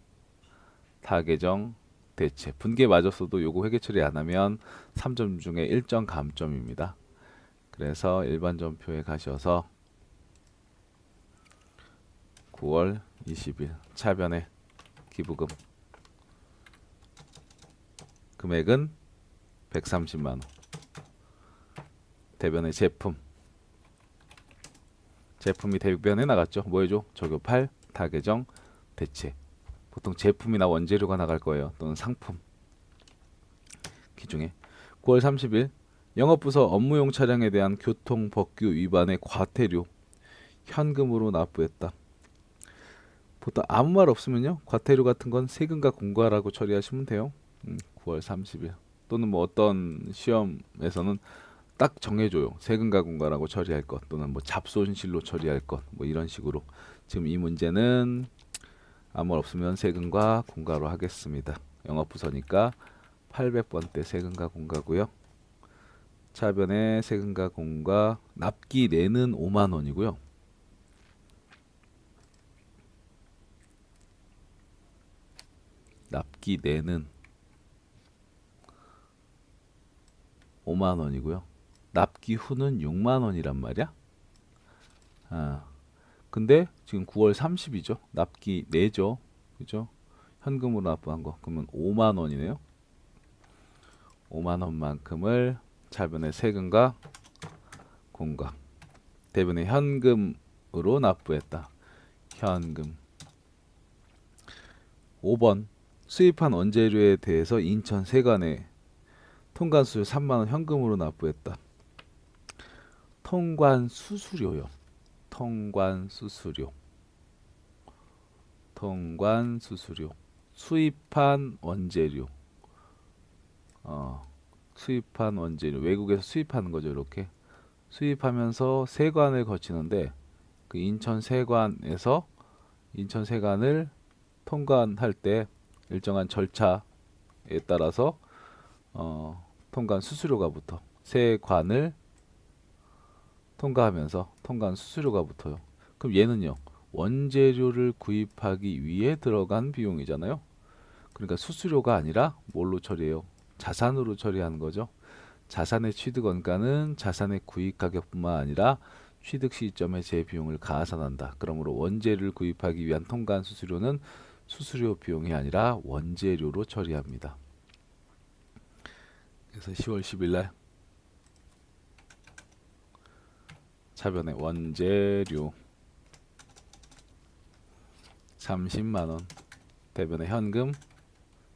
타개정 대체. 분계 맞았어도 요거 회계 처리 안 하면 3점 중에 1점 감점입니다. 그래서 일반 전표에 가셔서 9월 20일 차변에 기부금 금액은 130만 원. 대변의 제품이 대변에 나갔죠. 뭐 해줘? 적용할 타개정 대체. 보통 제품이나 원재료가 나갈 거예요. 또는 상품 기중에 9월 30일 영업부서 업무용 차량에 대한 교통법규 위반의 과태료 현금으로 납부했다. 보통 아무 말 없으면요, 과태료 같은 건 세금과 공과라고 처리하시면 돼요. 9월 30일 또는 뭐 어떤 시험에서는 딱 정해줘요. 세금과 공과라고 처리할 것 또는 뭐 잡손실로 처리할 것 뭐 이런 식으로. 지금 이 문제는 아무 말 없으면 세금과 공과로 하겠습니다. 영업부서니까 800번대 세금과 공과고요. 차변에 세금과 공과 납기 내는 5만 원이고요. 납기 내는 5만 원이고요. 납기 후는 6만 원이란 말이야. 근데 지금 9월 30이죠. 납기 내죠. 그죠? 현금으로 납부한 거. 그러면 5만 원이네요. 5만 원만큼을 차변의 세금과 공과 대변의 현금으로 납부했다. 현금. 5번 수입한 원재료에 대해서 인천 세관에 통관수수 3만 원 현금으로 납부했다. 통관수수료요. 통관수수료. 수입한 원재료. 수입한 원재료. 외국에서 수입하는 거죠. 이렇게 수입하면서 세관을 거치는데 그 인천 세관을 통관할 때 일정한 절차에 따라서 통관 수수료가 붙어. 세관을 통과하면서 통관 수수료가 붙어요. 그럼 얘는요, 원재료를 구입하기 위해 들어간 비용이잖아요. 그러니까 수수료가 아니라 뭘로 처리해요? 자산으로 처리하는 거죠. 자산의 취득 원가는 자산의 구입 가격뿐만 아니라 취득 시점에 제 비용을 가산한다. 그러므로 원재료를 구입하기 위한 통관 수수료는 수수료 비용이 아니라 원재료로 처리합니다. 그래서 10월 10일 날 차변에 원재료 30만 원, 대변에 현금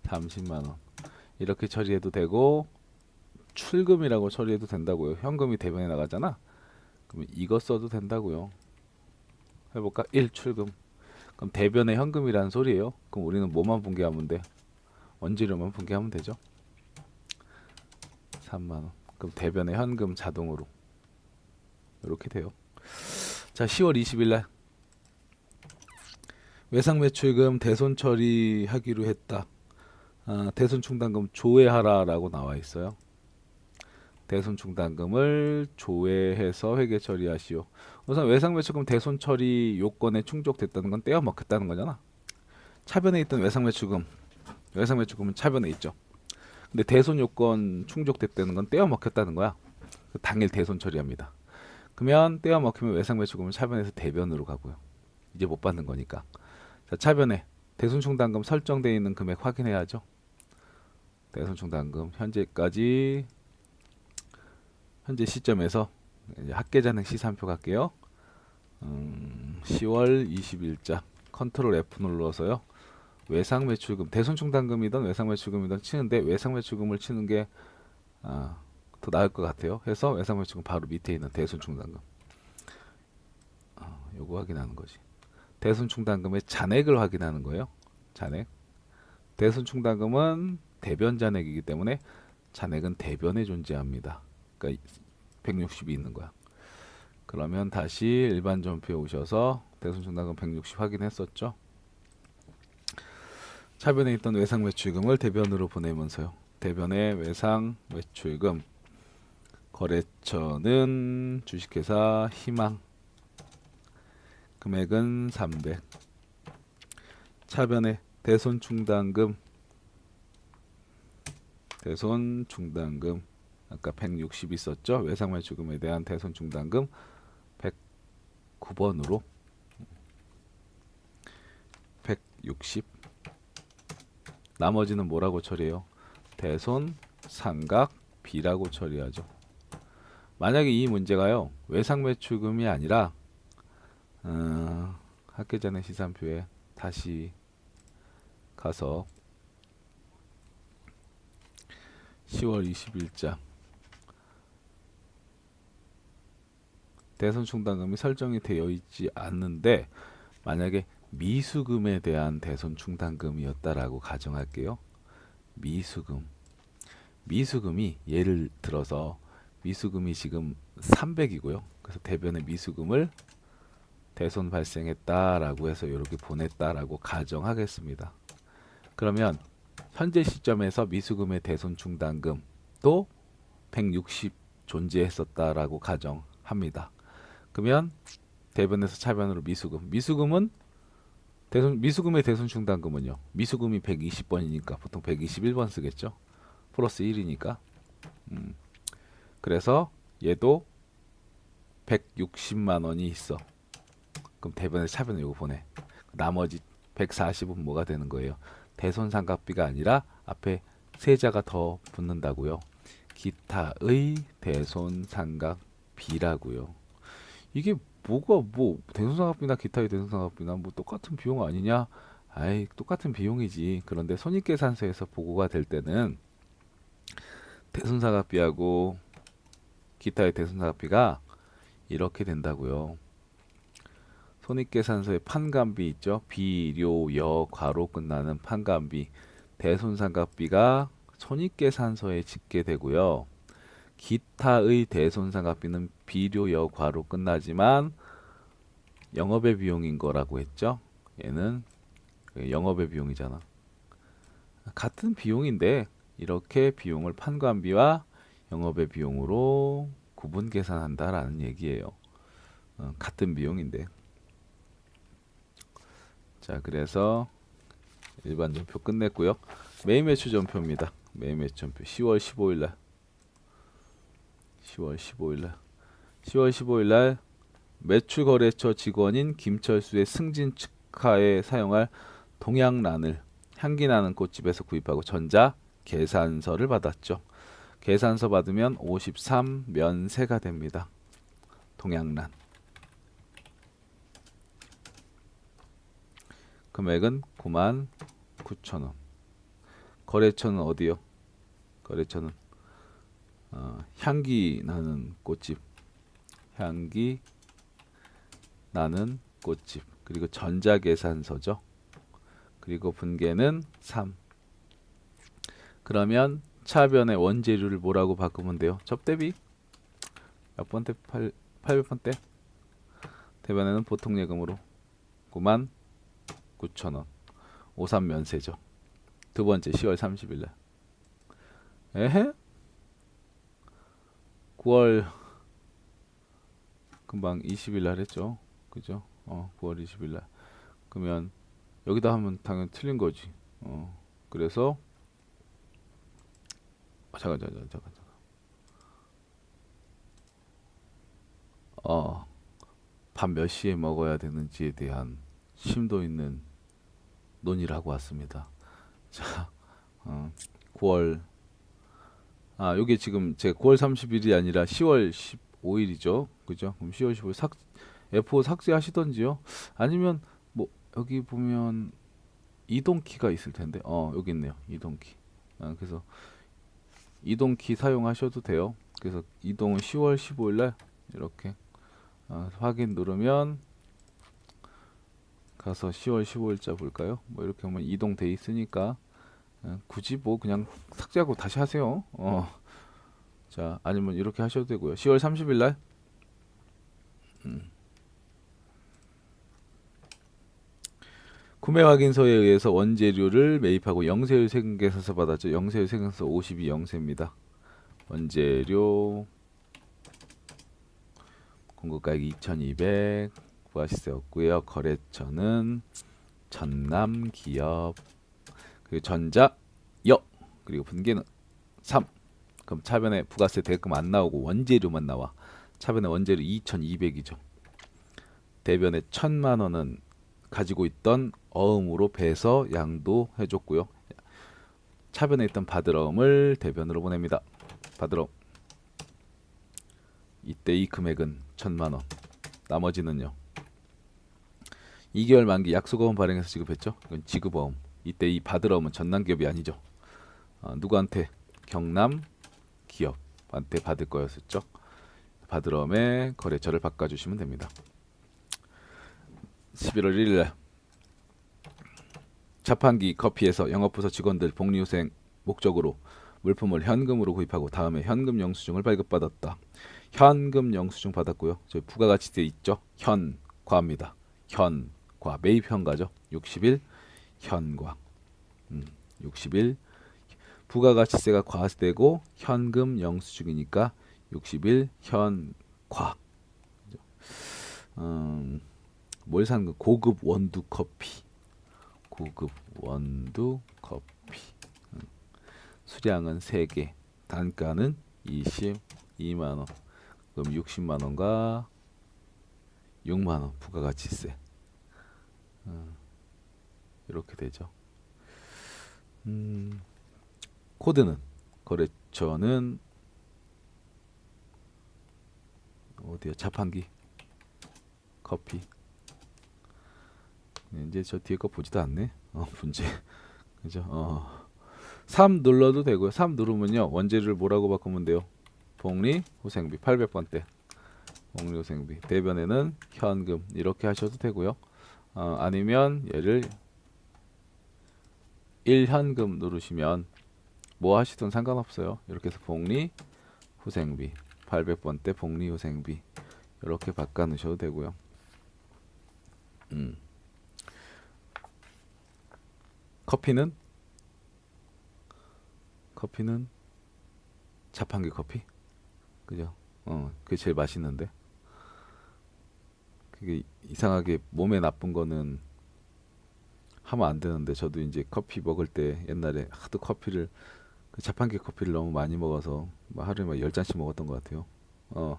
30만 원. 이렇게 처리해도 되고 출금이라고 처리해도 된다고요. 현금이 대변에 나가잖아. 그러면 이거 써도 된다고요. 해볼까? 1 출금. 그럼 대변에 현금이라는 소리예요. 그럼 우리는 뭐만 분개하면 돼? 원재료만 분개하면 되죠. 3만 원. 그럼 대변에 현금 자동으로 이렇게 돼요. 자, 10월 20일 날 외상매출금 대손 처리하기로 했다. 대손 충당금 조회하라라고 나와 있어요. 대손 충당금을 조회해서 회계 처리하시오. 우선 외상매출금 대손 처리 요건에 충족됐다는 건 떼어 먹겠다는 거잖아. 차변에 있던 외상매출금은 차변에 있죠. 근데 대손 요건 충족됐다는 건 떼어 먹혔다는 거야. 당일 대손 처리합니다. 그러면 떼어 먹히면 외상매출금은 차변에서 대변으로 가고요. 이제 못 받는 거니까. 자, 차변에 대손 충당금 설정되어 있는 금액 확인해야죠. 대손 충당금 현재 시점에서 이제 합계잔액 시산표 갈게요. 10월 20일자 컨트롤 F 눌러서요. 외상 매출금, 대손충당금이든 외상 매출금이든 치는데 외상 매출금을 치는 게 더 나을 것 같아요. 해서 외상 매출금 바로 밑에 있는 대손충당금 요거 확인하는 거지. 대손충당금의 잔액을 확인하는 거예요. 잔액. 대손충당금은 대변 잔액이기 때문에 잔액은 대변에 존재합니다. 그러니까 160이 있는 거야. 그러면 다시 일반 전표에 오셔서 대손충당금 160 확인했었죠. 차변에 있던 외상 매출금을 대변으로 보내면서요. 대변의 외상 매출금 거래처는 주식회사 희망 금액은 300. 차변의 대손충당금 아까 160 있었죠. 외상 매출금에 대한 대손충당금 109번으로 160. 나머지는 뭐라고 처리해요? 대손 상각 B라고 처리하죠. 만약에 이 문제가요 외상 매출금이 아니라 학계전의 시산표에 다시 가서 10월 20일자 대손충당금이 설정이 되어 있지 않는데 만약에 미수금에 대한 대손충당금이었다라고 가정할게요. 미수금이 예를 들어서 미수금이 지금 300이고요. 그래서 대변의 미수금을 대손 발생했다라고 해서 이렇게 보냈다라고 가정하겠습니다. 그러면 현재 시점에서 미수금의 대손충당금도 160 존재했었다라고 가정합니다. 그러면 대변에서 차변으로 미수금은 미수금의 대손충당금은요. 미수금이 120번이니까 보통 121번 쓰겠죠. 플러스 1이니까. 그래서 얘도 160만 원이 있어. 그럼 대변에서 차변으로 이거 보내. 나머지 140은 뭐가 되는 거예요? 대손상각비가 아니라 앞에 세자가 더 붙는다고요. 기타의 대손상각비라고요. 이게 뭐가 대손상각비나 기타의 대손상각비나 뭐 똑같은 비용 아니냐? 아이 똑같은 비용이지. 그런데 손익계산서에서 보고가 될 때는 대손상각비하고 기타의 대손상각비가 이렇게 된다고요. 손익계산서에 판관비 있죠. 비료여 괄호 끝나는 판관비 대손상각비가 손익계산서에 짓게 되고요. 기타의 대손상각비는 비료여 괄호 끝나지만 영업의 비용인 거라고 했죠. 얘는 영업의 비용이잖아. 같은 비용인데 이렇게 비용을 판관비와 영업의 비용으로 구분 계산한다라는 얘기예요. 같은 비용인데. 자, 그래서 일반 전표 끝냈고요. 매일 매출 전표입니다. 매일 매출 전표 10월 15일 날 매출 거래처 직원인 김철수의 승진 축하에 사용할 동양란을 향기 나는 꽃집에서 구입하고 전자 계산서를 받았죠. 계산서 받으면 53 면세가 됩니다. 동양란 금액은 99,000원. 거래처는 어디요? 거래처는 향기 나는 꽃집. 향기 나는 꽃집. 그리고 전자계산서죠. 그리고 분계는 3. 그러면 차변의 원재료를 뭐라고 바꾸면 돼요? 접대비 몇 번 때? 800번 때? 대변에는 보통 예금으로 99,000원 53 면세죠. 두 번째 10월 30일 날. 에헤? 9월 금방 20일 날 했죠. 그죠? 9월 20일 날. 그러면 여기다 하면 당연히 틀린 거지. 그래서 잠깐. 밥 몇 시에 먹어야 되는지에 대한 심도 있는 논의를 하고 왔습니다. 자, 9월 요게 지금 제가 9월 30일이 아니라 10월 15일이죠. 그죠? 그럼 10월 15일 F5 삭제하시던지요. 아니면 뭐 여기 보면 이동키가 있을 텐데 여기 있네요. 이동키. 그래서 이동키 사용하셔도 돼요. 그래서 이동은 10월 15일 날 이렇게 확인 누르면 가서 10월 15일자 볼까요? 뭐 이렇게 하면 이동돼 있으니까 굳이 뭐 그냥 삭제하고 다시 하세요. 자, 아니면 이렇게 하셔도 되고요. 10월 30일 날 구매 확인서에 의해서 원재료를 매입하고 영세율 세금 계산서 받았죠. 영세율 세금서 52 영세입니다. 원재료 공급가액 2200 부가시세 없고요. 거래처는 전남기업 그리고 전자역 그리고 분기는 3. 그럼 차변에 부가세 대금 안 나오고 원재료만 나와. 차변에 원재료 2200이죠. 대변에 1000만 원은 가지고 있던 어음으로 배서 양도 해줬고요. 차변에 있던 받을어음을 대변으로 보냅니다. 받을어음 이때 이 금액은 1000만 원. 나머지는요. 2개월 만기 약속어음 발행해서 지급했죠. 이건 지급어음. 이때 이 받을어음은 전남기업이 아니죠. 누구한테? 경남 기업한테 받을 거였었죠. 받을어음에 거래처를 바꿔주시면 됩니다. 11월 1일 자판기 커피에서 영업부서 직원들 복리후생 목적으로 물품을 현금으로 구입하고 다음에 현금 영수증을 발급받았다. 현금 영수증 받았고요. 저희 부가가치세 있죠. 현과입니다. 현과 매입 현가죠. 60일 현과 60일 부가가치세가 과세되고 현금 영수증이니까 60일 현과. 뭘 사는 거? 고급 원두 커피. 고급 원두 커피. 수량은 3개. 단가는 22만 원. 그럼 60만 원과 6만 원 부가가치세. 이렇게 되죠. 코드는 거래처는 어디야? 자판기 커피. 이제 저 뒤에 거 보지도 않네. 분재. 그죠? 3 눌러도 되고요. 3 누르면요. 원재료를 뭐라고 바꾸면 돼요? 복리후생비 800번대. 복리후생비. 대변에는 현금 이렇게 하셔도 되고요. 아니면 얘를 1현금 누르시면 뭐 하시든 상관없어요. 이렇게 해서 복리후생비 800번대 복리후생비 이렇게 바꿔 넣으셔도 되고요. 커피는 자판기 커피. 그죠? 그게 제일 맛있는데. 그게 이상하게 몸에 나쁜 거는 하면 안 되는데 저도 이제 커피 먹을 때 옛날에 하도 커피를 그 자판기 커피를 너무 많이 먹어서 뭐 하루에 막 10잔씩 먹었던 것 같아요. 그래서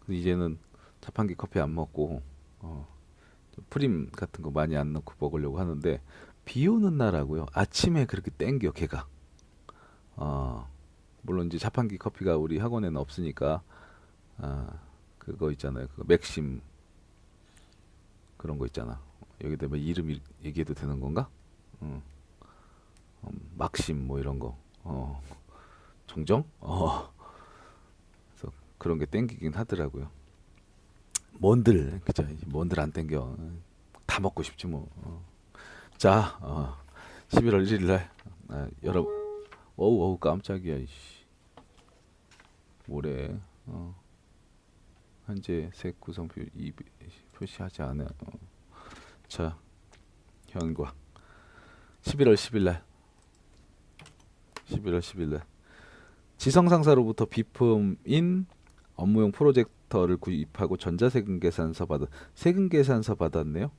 이제는 자판기 커피 안 먹고 좀 프림 같은 거 많이 안 넣고 먹으려고 하는데 비 오는 날하고요. 아침에 그렇게 땡겨 걔가. 물론 이제 자판기 커피가 우리 학원에는 없으니까 그거 있잖아요. 그거 맥심 그런 거 있잖아. 여기다 뭐 이름 얘기해도 되는 건가? 막심 뭐 이런 거. 정정? 그래서 그런 게 땡기긴 하더라고요. 뭔들 그죠? 뭔들 안 땡겨. 다 먹고 싶지 뭐. 자, 11월 1일 날 여러분 어우 깜짝이야. 이씨. 뭐래? 현재 색 구성 표시하지 않아. 자, 현과 11월 10일 날 지성상사로부터 비품인 업무용 프로젝터를 구입하고 전자세금 계산서 세금 계산서 받았네요.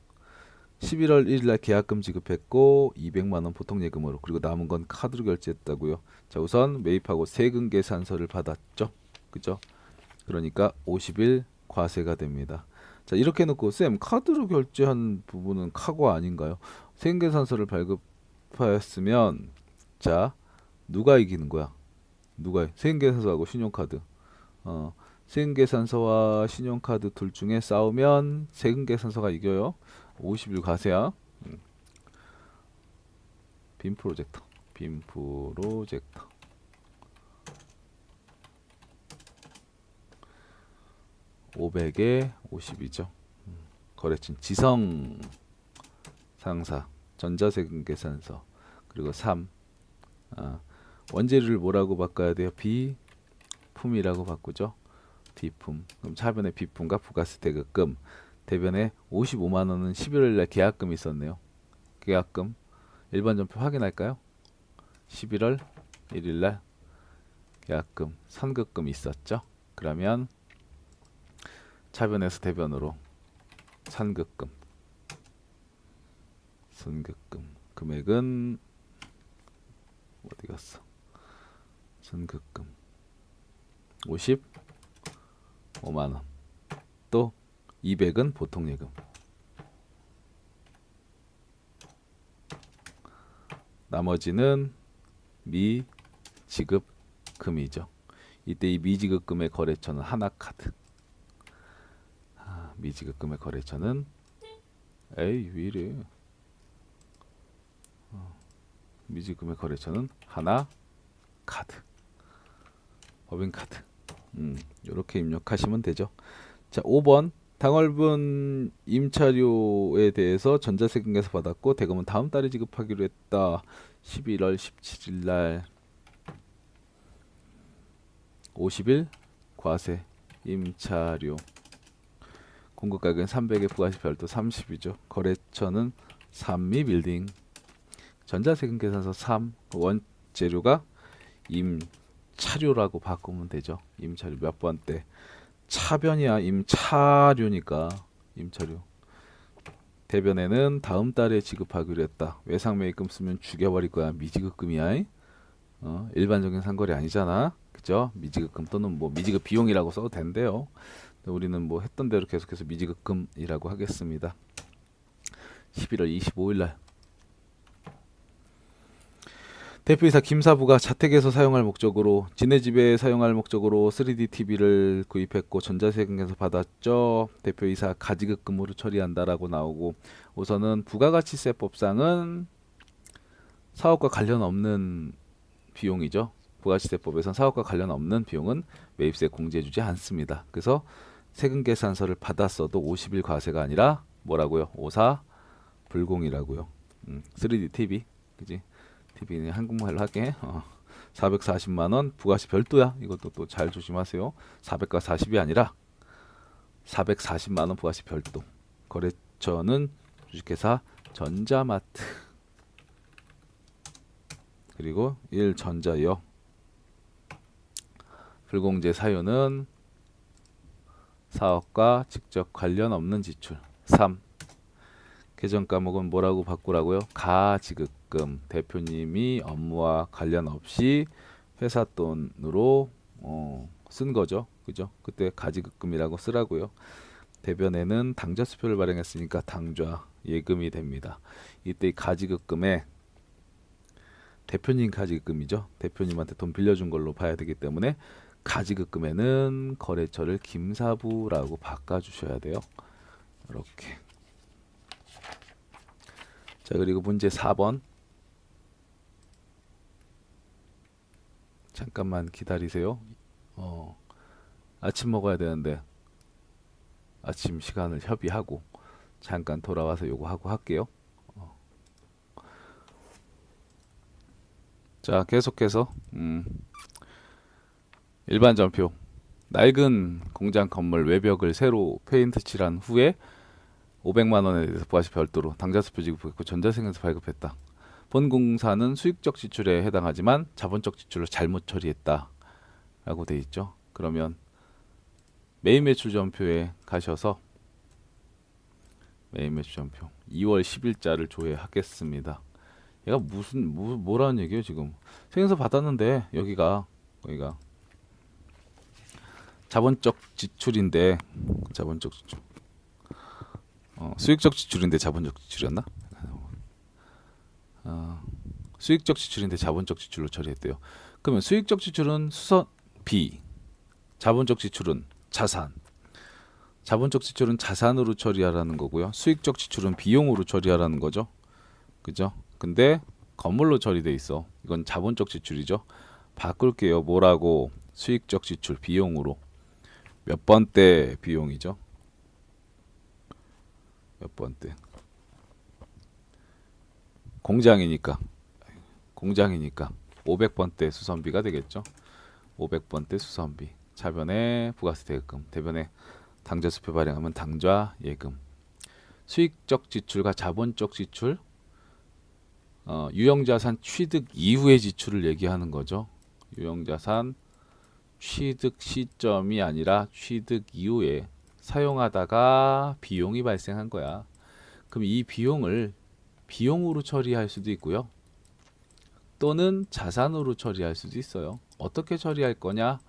11월 1일 날 계약금 지급했고 200만 원 보통 예금으로 그리고 남은 건 카드로 결제했다고요. 자, 우선 매입하고 세금 계산서를 받았죠. 그죠? 그러니까 50일 과세가 됩니다. 자, 이렇게 놓고 쌤 카드로 결제한 부분은 카고 아닌가요? 세금 계산서를 발급하였으면 자, 누가 이기는 거야? 세금 계산서하고 신용카드. 세금 계산서와 신용카드 둘 중에 싸우면 세금 계산서가 이겨요. 50일 과세야. 빔 프로젝터. 500에 50이죠. 거래처 지성 상사, 전자세금계산서, 그리고 3. 원재료를 뭐라고 바꿔야 돼요? 비품이라고 바꾸죠. 비품. 그럼 차변에 비품과 부가세 대금금. 대변에 55만 원은 11월날 계약금이 있었네요. 계약금 일반 전표 확인할까요? 11월 1일날 계약금, 선급금 있었죠. 그러면 차변에서 대변으로 선급금 금액은 어디 갔어? 선급금 55만 원. 또 200은 보통 예금. 나머지는 미지급금이죠. 이때 이 미지급금의 거래처는 하나카드. 미지급금의 거래처는 에이 왜 이래? 미지급금의 거래처는 하나카드. 법인카드. 이렇게 입력하시면 되죠. 자, 5번 당월분 임차료에 대해서 전자세금에서 받았고 대금은 다음 달에 지급하기로 했다. 11월 17일 날 50일 과세 임차료. 공급가격은 300에 부가세 별도 30이죠. 거래처는 삼미빌딩. 전자세금 계산서 3. 원재료가 임차료라고 바꾸면 되죠. 임차료 몇 번대. 차변이야 임차료니까 임차료. 대변에는 다음 달에 지급하기로 했다. 외상매입금 쓰면 죽여버릴 거야. 미지급금이야. 일반적인 상거래 아니잖아. 그죠? 미지급금 또는 뭐 미지급 비용이라고 써도 된대요. 우리는 뭐 했던 대로 계속해서 미지급금이라고 하겠습니다. 11월 25일 날 대표이사 김사부가 자택에서 사용할 목적으로 지네 집에 사용할 목적으로 3D TV를 구입했고 전자세금에서 받았죠. 대표이사 가지급금으로 처리한다라고 나오고 우선은 부가가치세법상은 사업과 관련 없는 비용이죠. 부가가치세법에선 사업과 관련 없는 비용은 매입세 공제해주지 않습니다. 그래서 세금계산서를 받았어도 50일 과세가 아니라 뭐라고요? 54 불공이라고요. 3D TV, 그지? TV는 한국말로 하게 440만 원 부가세 별도야. 이것도 또 잘 조심하세요. 400과 40이 아니라 440만 원 부가세 별도. 거래처는 주식회사 전자마트 그리고 1전자역. 불공제 사유는 사업과 직접 관련 없는 지출. 3. 계정 과목은 뭐라고 바꾸라고요? 가지급금. 대표님이 업무와 관련 없이 회사 돈으로 쓴 거죠. 그죠? 그때 가지급금이라고 쓰라고요. 대변에는 당좌수표를 발행했으니까 당좌 예금이 됩니다. 이때 가지급금에 대표님 가지급금이죠. 대표님한테 돈 빌려준 걸로 봐야 되기 때문에 가지급금에는 거래처를 김사부라고 바꿔주셔야 돼요. 이렇게. 자, 그리고 문제 4번. 잠깐만 기다리세요. 아침 먹어야 되는데 아침 시간을 협의하고 잠깐 돌아와서 요거 하고 할게요. 자, 계속해서 일반 전표. 낡은 공장 건물 외벽을 새로 페인트 칠한 후에 500만 원에 대해서 부가세 별도로 당좌수표 지급했고 전자세금에서 발급했다. 본 공사는 수익적 지출에 해당하지만 자본적 지출로 잘못 처리했다 라고 돼 있죠. 그러면 메인 매출 전표에 가셔서 메인 매출 전표 2월 10일자를 조회하겠습니다. 얘가 뭐라는 얘기예요 지금. 세금서 받았는데 여기가 자본적 지출인데 자본적 지출 수익적 지출인데 자본적 지출이었나? 수익적 지출인데 자본적 지출로 처리했대요. 그러면 수익적 지출은 수선 B, 자본적 지출은 자산. 자본적 지출은 자산으로 처리하라는 거고요. 수익적 지출은 비용으로 처리하라는 거죠. 그죠? 근데 건물로 처리돼 있어. 이건 자본적 지출이죠. 바꿀게요. 뭐라고? 수익적 지출 비용으로. 몇 번대 비용이죠? 몇 번대? 공장이니까 500번대 수선비가 되겠죠. 500번대 수선비. 차변에 부가세 대금, 대변에 당좌수표 발행하면 당좌 예금. 수익적 지출과 자본적 지출, 유형자산 취득 이후의 지출을 얘기하는 거죠. 유형자산 취득 시점이 아니라 취득 이후에 사용하다가 비용이 발생한 거야. 그럼 이 비용을 비용으로 처리할 수도 있고요. 또는 자산으로 처리할 수도 있어요. 어떻게 처리할 거냐?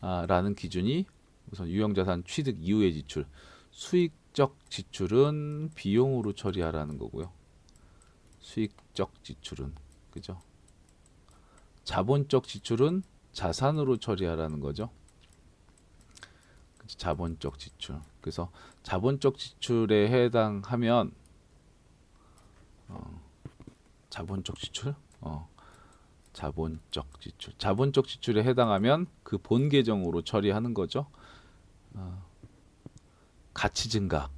라는 기준이 우선 유형자산 취득 이후의 지출, 수익적 지출은 비용으로 처리하라는 거고요. 수익적 지출은, 그죠? 자본적 지출은 자산으로 처리하라는 거죠. 그치? 자본적 지출. 그래서 자본적 지출에 해당하면 자본적 지출? 자본적 지출. 자본적 지출에 해당하면 그 본 계정으로 처리하는 거죠. 가치 증가,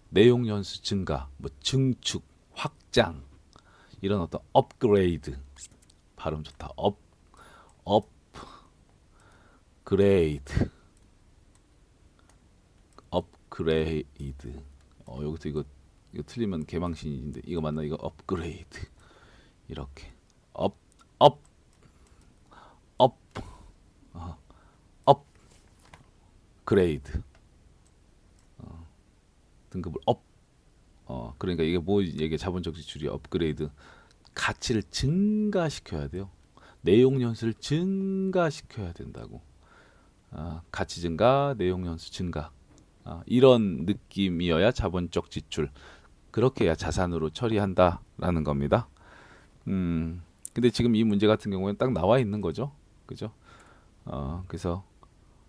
내용 연수 증가, 뭐 증축, 확장, 이런 어떤 업그레이드. 발음 좋다. 업그레이드. 여기서 이거 틀리면 개망신인데 이거 맞나? 이거 업그레이드. 이렇게 업그레이드. 등급을 그러니까 이게 자본적 지출이 업그레이드. 가치를 증가시켜야 돼요. 내용 연수를 증가시켜야 된다고. 가치 증가, 내용 연수 증가. 이런 느낌이어야 자본적 지출. 그렇게 해야 자산으로 처리한다라는 겁니다. 근데 지금 이 문제 같은 경우에는 딱 나와 있는 거죠. 그죠? 그래서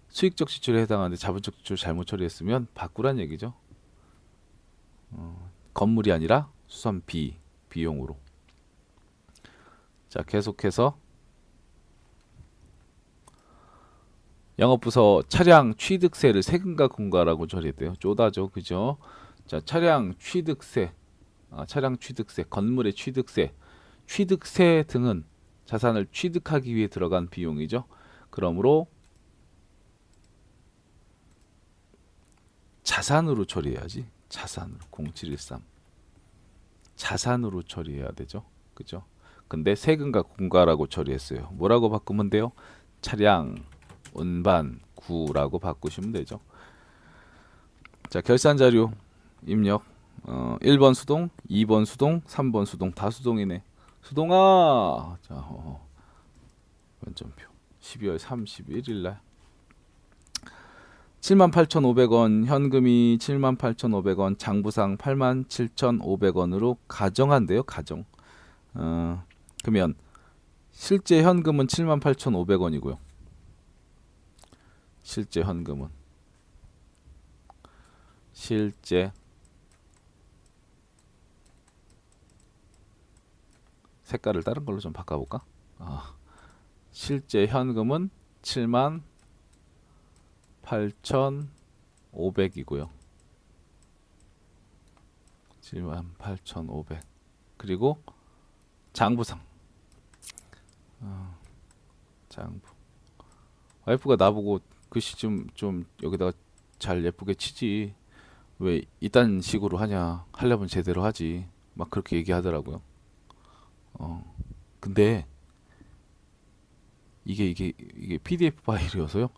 수익적 지출에 해당하는데 자본적 지출 잘못 처리했으면 바꾸란 얘기죠. 건물이 아니라 수선비, 비용으로. 자, 계속해서 영업부서 차량 취득세를 세금과 공과라고 처리했대요. 쪼다죠, 그죠? 자, 차량 취득세, 건물의 취득세, 취득세 등은 자산을 취득하기 위해 들어간 비용이죠. 그러므로 자산으로 처리해야지. 자산으로. 0713 자산으로 처리해야 되죠. 그죠? 근데 세금과 공과라고 처리했어요. 뭐라고 바꾸면 돼요? 차량 운반 구라고 바꾸시면 되죠. 자, 결산 자료 입력. 1번 수동, 2번 수동, 3번 수동. 다 수동이네. 수동아. 자, 면전표. 12월 31일 날 78,500원, 현금이 78,500원, 장부상 87,500원으로 가정한대요. 가정. 그러면 실제 현금은 78,500원이고요. 실제 현금은 색깔을 다른 걸로 좀 바꿔볼까? 실제 현금은 78,500이고요. 78,500. 그리고 장부상. 장부. 와이프가 나보고 글씨 좀 여기다가 잘 예쁘게 치지. 왜 이딴 식으로 하냐? 하려면 제대로 하지. 막 그렇게 얘기하더라고요. 근데 이게 PDF 파일이어서요.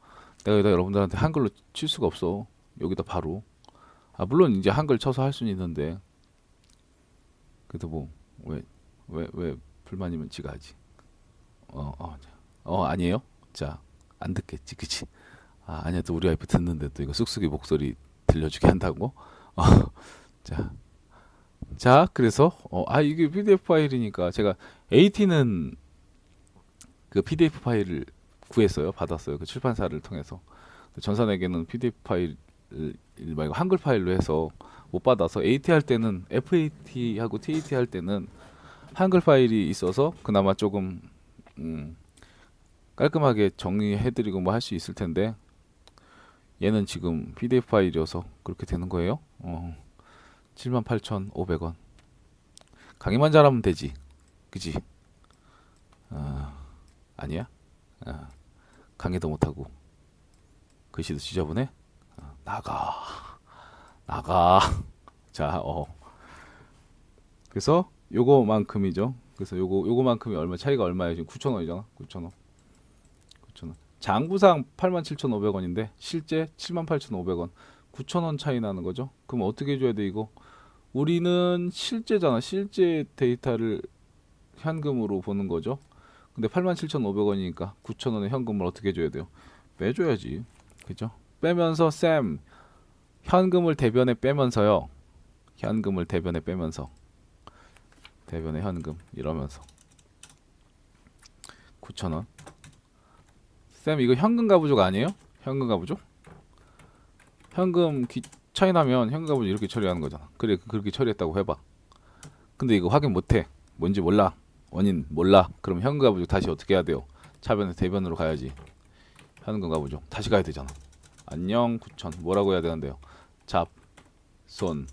내가 여기다 여러분들한테 한글로 칠 수가 없어. 여기다 바로. 물론 이제 한글 쳐서 할 수는 있는데. 그래도 뭐 왜 불만이면 지가 하지. 아니에요? 자, 안 듣겠지, 그치? 아니야, 또 우리 와이프 듣는데 또 이거 쑥쑥이 목소리 들려주게 한다고? 자, 그래서 이게 PDF 파일이니까 제가 AT는 그 PDF 파일을 구했어요, 받았어요, 그 출판사를 통해서. 전산에게는 PDF 파일 말고 한글 파일로 해서 못 받아서 AT 할 때는 FAT 하고 TAT 할 때는 한글 파일이 있어서 그나마 조금 깔끔하게 정리해드리고 뭐 할 수 있을 텐데 얘는 지금 PDF 파일이어서 그렇게 되는 거예요. 78,500원. 강의만 잘하면 되지, 그지? 아니야? 강의도 못하고 글씨도 지저분해? 나가. 자, 그래서 요거만큼이죠. 그래서 요거만큼이 얼마 차이가 얼마예요? 지금 9,000원이잖아. 9,000원. 장부상 87,500원인데 실제 78,500원. 9,000원 차이 나는 거죠. 그럼 어떻게 해줘야 돼 이거? 우리는 실제잖아. 실제 데이터를 현금으로 보는 거죠. 근데 87,500원이니까 9,000원의 현금을 어떻게 해줘야 돼요? 빼줘야지. 그죠? 빼면서 쌤 현금을 대변에 빼면서요. 현금을 대변에 빼면서 대변에 현금 이러면서 9,000원. 쌤 이거 현금 가부족 아니에요? 현금 가부족? 현금 차이 나면 현금 가부족 이렇게 처리하는 거잖아. 그래 그렇게 처리했다고 해봐. 근데 이거 확인 못해. 뭔지 몰라. 원인 몰라. 그럼 현금 가부족 다시 어떻게 해야 돼요? 차변에 대변으로 가야지. 현금 가부족 다시 가야 되잖아. 안녕 9,000 뭐라고 해야 되는데요? 잡, 손,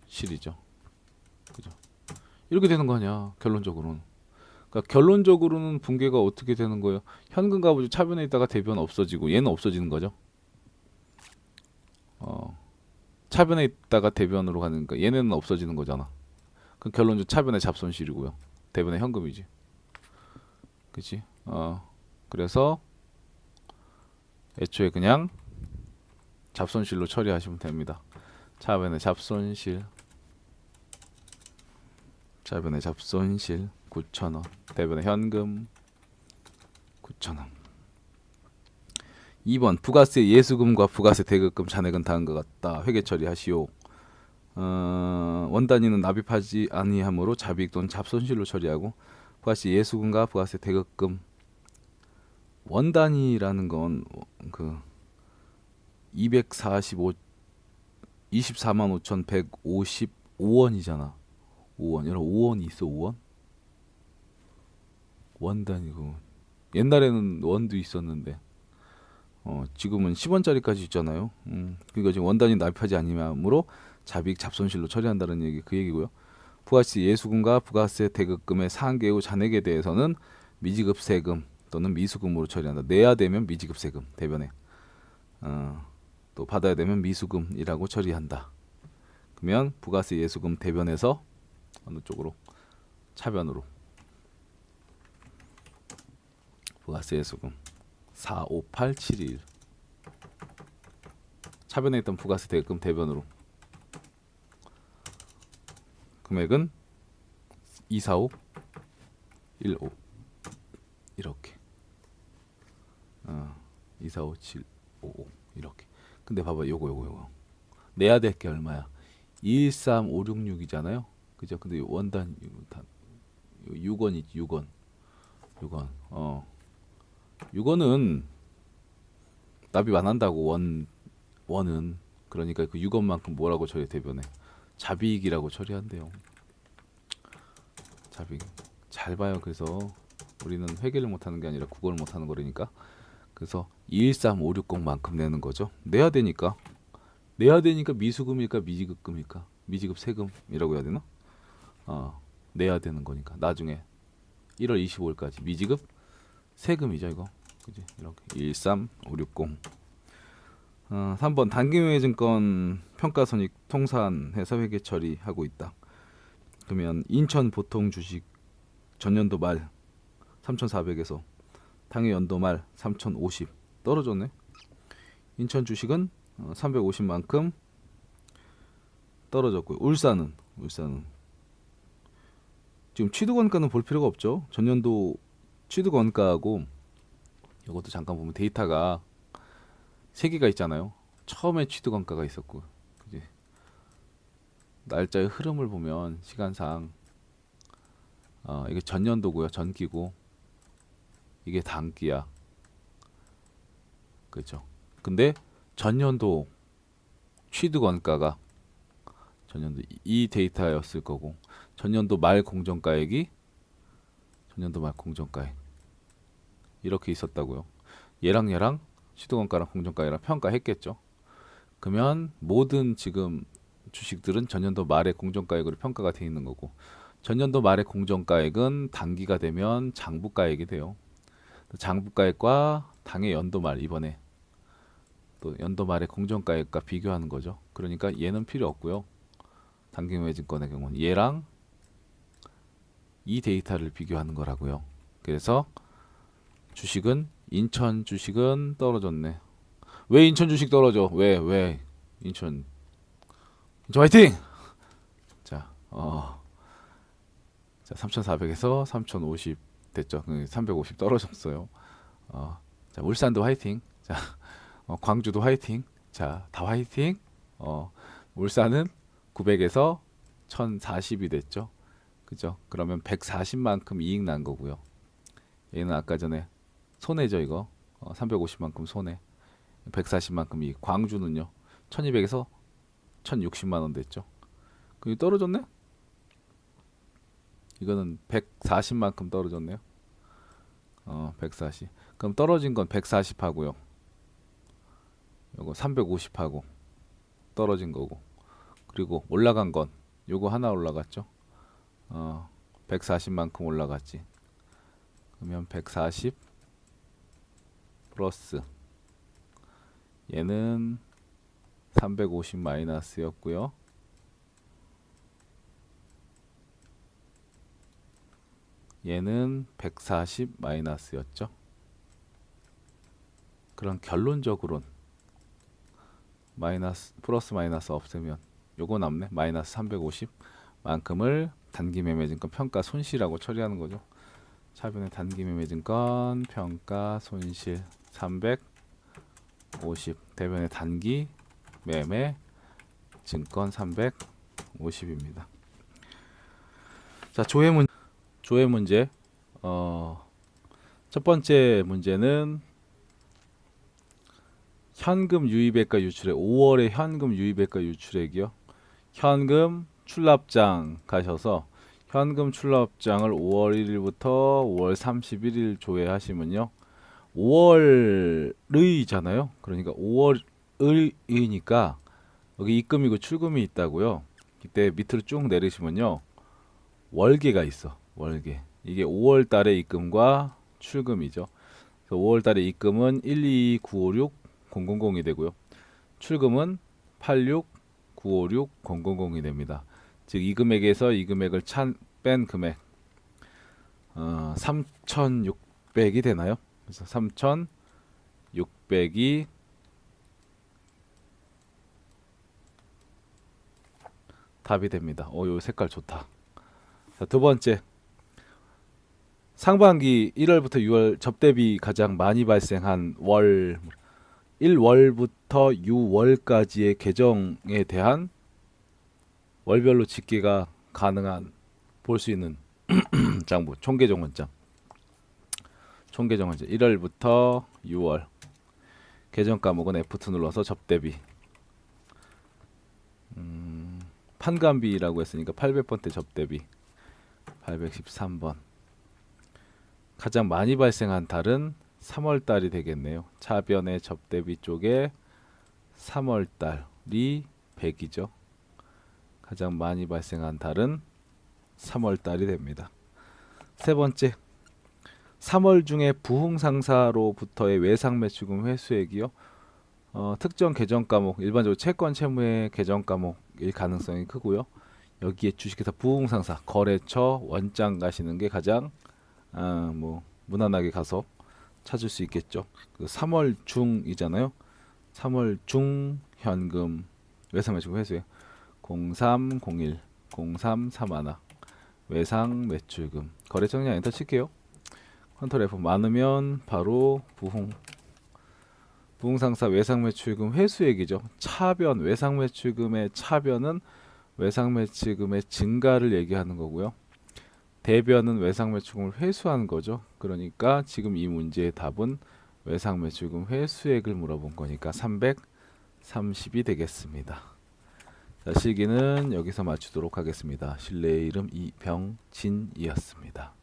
실이죠. 그죠? 이렇게 되는 거 아니야 결론적으로는. 그러니까 결론적으로는 붕괴가 어떻게 되는 거예요? 현금 가부족 차변에 있다가 대변 없어지고 얘는 없어지는 거죠. 차변에 있다가 대변으로 가는 거 얘네는 없어지는 거잖아. 그럼 결론적으로 차변에 잡손실이고요. 대변에 현금이지. 그치? 그래서 애초에 그냥 잡손실로 처리하시면 됩니다. 차변에 잡손실 9,000원. 대변에 현금 9,000원. 2번 부가세 예수금과 부가세 대급금 잔액은 다음과 같다. 회계 처리하시오. 원단위는 납입하지 아니하므로 잡이익 또는 잡손실로 처리하고 부가세 예수금과 부가세 대급금 원단위라는 건 그 245,155원이잖아. 5원. 여러분 5원이 있어 5원? 원단위고 옛날에는 원도 있었는데 지금은 10원짜리까지 있잖아요. 그러니까 지금 원단위 납입하지 아니하므로 잡이익 잡손실로 처리한다는 얘기 그 얘기고요. 부가세 예수금과 부가세 대급금의 상계 후 잔액에 대해서는 미지급 세금 또는 미수금으로 처리한다. 내야 되면 미지급 세금 대변에 또 받아야 되면 미수금이라고 처리한다. 그러면 부가세 예수금 대변에서 어느 쪽으로? 차변으로. 부가세 예수금 45871 차변에 있던 부가세 대금 대변으로 금액은 24515 이렇게 245755 이렇게. 근데 봐봐 요거 내야 될 게 얼마야? 213,566이잖아요. 그죠? 근데 원단 6원이지 6원 6원은 납입 안 한다고 원은 그러니까 그 6원만큼 뭐라고 처리 대변에 잡이익이라고 처리한대요. 잡이익 잘 봐요. 그래서 우리는 회계를 못하는 게 아니라 국어를 못하는 거라니까. 그래서 213,560만큼 내는 거죠. 내야 되니까 미수금일까 미지급금일까 미지급 세금이라고 해야 되나? 내야 되는 거니까 나중에 1월 25일까지 미지급 세금이죠 이거. 그지? 이렇게 13560. 3번 단기명예증권 평가손익 통산해서 회계 처리하고 있다. 그러면 인천 보통 주식 전년도 말 3,400에서 당해 연도 말 3,050 떨어졌네. 인천 주식은 350만큼 떨어졌고요. 울산은 지금 취득원가는 볼 필요가 없죠. 전년도 취득원가하고 이것도 잠깐 보면 데이터가 세 개가 있잖아요. 처음에 취득원가가 있었고, 그지? 날짜의 흐름을 보면 시간상 이게 전년도고요, 전기고 이게 단기야, 그렇죠? 근데 전년도 취득원가가 전년도 이 데이터였을 거고, 전년도 말 공정가액이 전년도 말 공정가액 이렇게 있었다고요. 얘랑 시도원가랑 공정가액이랑 평가했겠죠. 그러면 모든 지금 주식들은 전년도 말의 공정가액으로 평가가 되어 있는 거고, 전년도 말의 공정가액은 단기가 되면 장부가액이 돼요. 장부가액과 당해 연도 말, 이번에 또 연도 말의 공정가액과 비교하는 거죠. 그러니까 얘는 필요 없고요. 단기매매증권의 경우는 얘랑 이 데이터를 비교하는 거라고요. 그래서 주식은 인천 주식은 떨어졌네. 왜 인천 주식 떨어져? 왜 인천 화이팅! 자, 자 3,400에서 3,050 됐죠. 350 떨어졌어요. 자, 울산도 화이팅. 자, 광주도 화이팅. 자, 다 화이팅. 울산은 900에서 1,040이 됐죠. 그죠? 그러면 140만큼 이익 난 거고요. 얘는 아까 전에 손해죠, 이거. 350만큼 손해. 140만큼 이익. 광주는요. 1,200에서 1,060만 원 됐죠. 그게 떨어졌네? 이거는 140만큼 떨어졌네요. 140. 그럼 떨어진 건 140 하고요. 요거 350 하고 떨어진 거고. 그리고 올라간 건 요거 하나 올라갔죠. 140만큼 올라갔지. 그러면 140 플러스 얘는 350 마이너스였고요. 얘는 140 마이너스였죠. 그럼 결론적으로는 마이너스 플러스 마이너스 없으면 요거 남네. 마이너스 350 만큼을 단기매매증권 평가 손실하고 처리하는 거죠. 차변의 단기매매증권 평가 손실 350, 대변의 단기 매매 증권 350입니다. 자, 조회 문제. 첫 번째 문제는 현금 유입액과 유출액, 5월의 현금 유입액과 유출액이요. 현금 출납장 가셔서 현금 출납장을 5월 1일부터 5월 31일 조회하시면요. 5월의잖아요. 그러니까 5월의니까 여기 입금이고 출금이 있다고요. 이때 밑으로 쭉 내리시면요. 월계가 있어. 월계. 이게 5월 달의 입금과 출금이죠. 그래서 5월 달의 입금은 12956,000이 되고요. 출금은 86,956,000이 됩니다. 즉 이 금액에서 이 금액을 뺀 금액 3,600이 되나요? 그래서 3,600이 답이 됩니다. 요 색깔 좋다. 자, 두 번째. 상반기 1월부터 6월 접대비 가장 많이 발생한 월 1월부터 6월까지의 계정에 대한 월별로 집계가 가능한 볼 수 있는 장부 총계정원장 1월부터 6월 계정 과목은 F2 눌러서 접대비 판관비라고 했으니까 800번대 접대비 813번 가장 많이 발생한 달은 3월달이 되겠네요. 차변의 접대비 쪽에 3월달이 100이죠. 가장 많이 발생한 달은 3월달이 됩니다. 세 번째, 3월 중에 부흥상사로부터의 외상매출금 회수액이요. 특정 계정 과목, 일반적으로 채권 채무의 계정 과목일 가능성이 크고요. 여기에 주식회사 부흥상사, 거래처, 원장 가시는 게 가장 무난하게 가서 찾을 수 있겠죠. 그 3월 중이잖아요. 3월 중 현금 외상매출금 회수액 0301, 0331 외상매출금 거래처 그냥 엔터 칠게요. 컨트롤 F 많으면 바로 부흥상사 외상매출금 회수액이죠. 차변 외상매출금의 차변은 외상매출금의 증가를 얘기하는 거고요. 대변은 외상매출금을 회수하는 거죠. 그러니까 지금 이 문제의 답은 외상매출금 회수액을 물어본 거니까 330이 되겠습니다. 자, 실기는 여기서 마치도록 하겠습니다. 실내 이름 이병진이었습니다.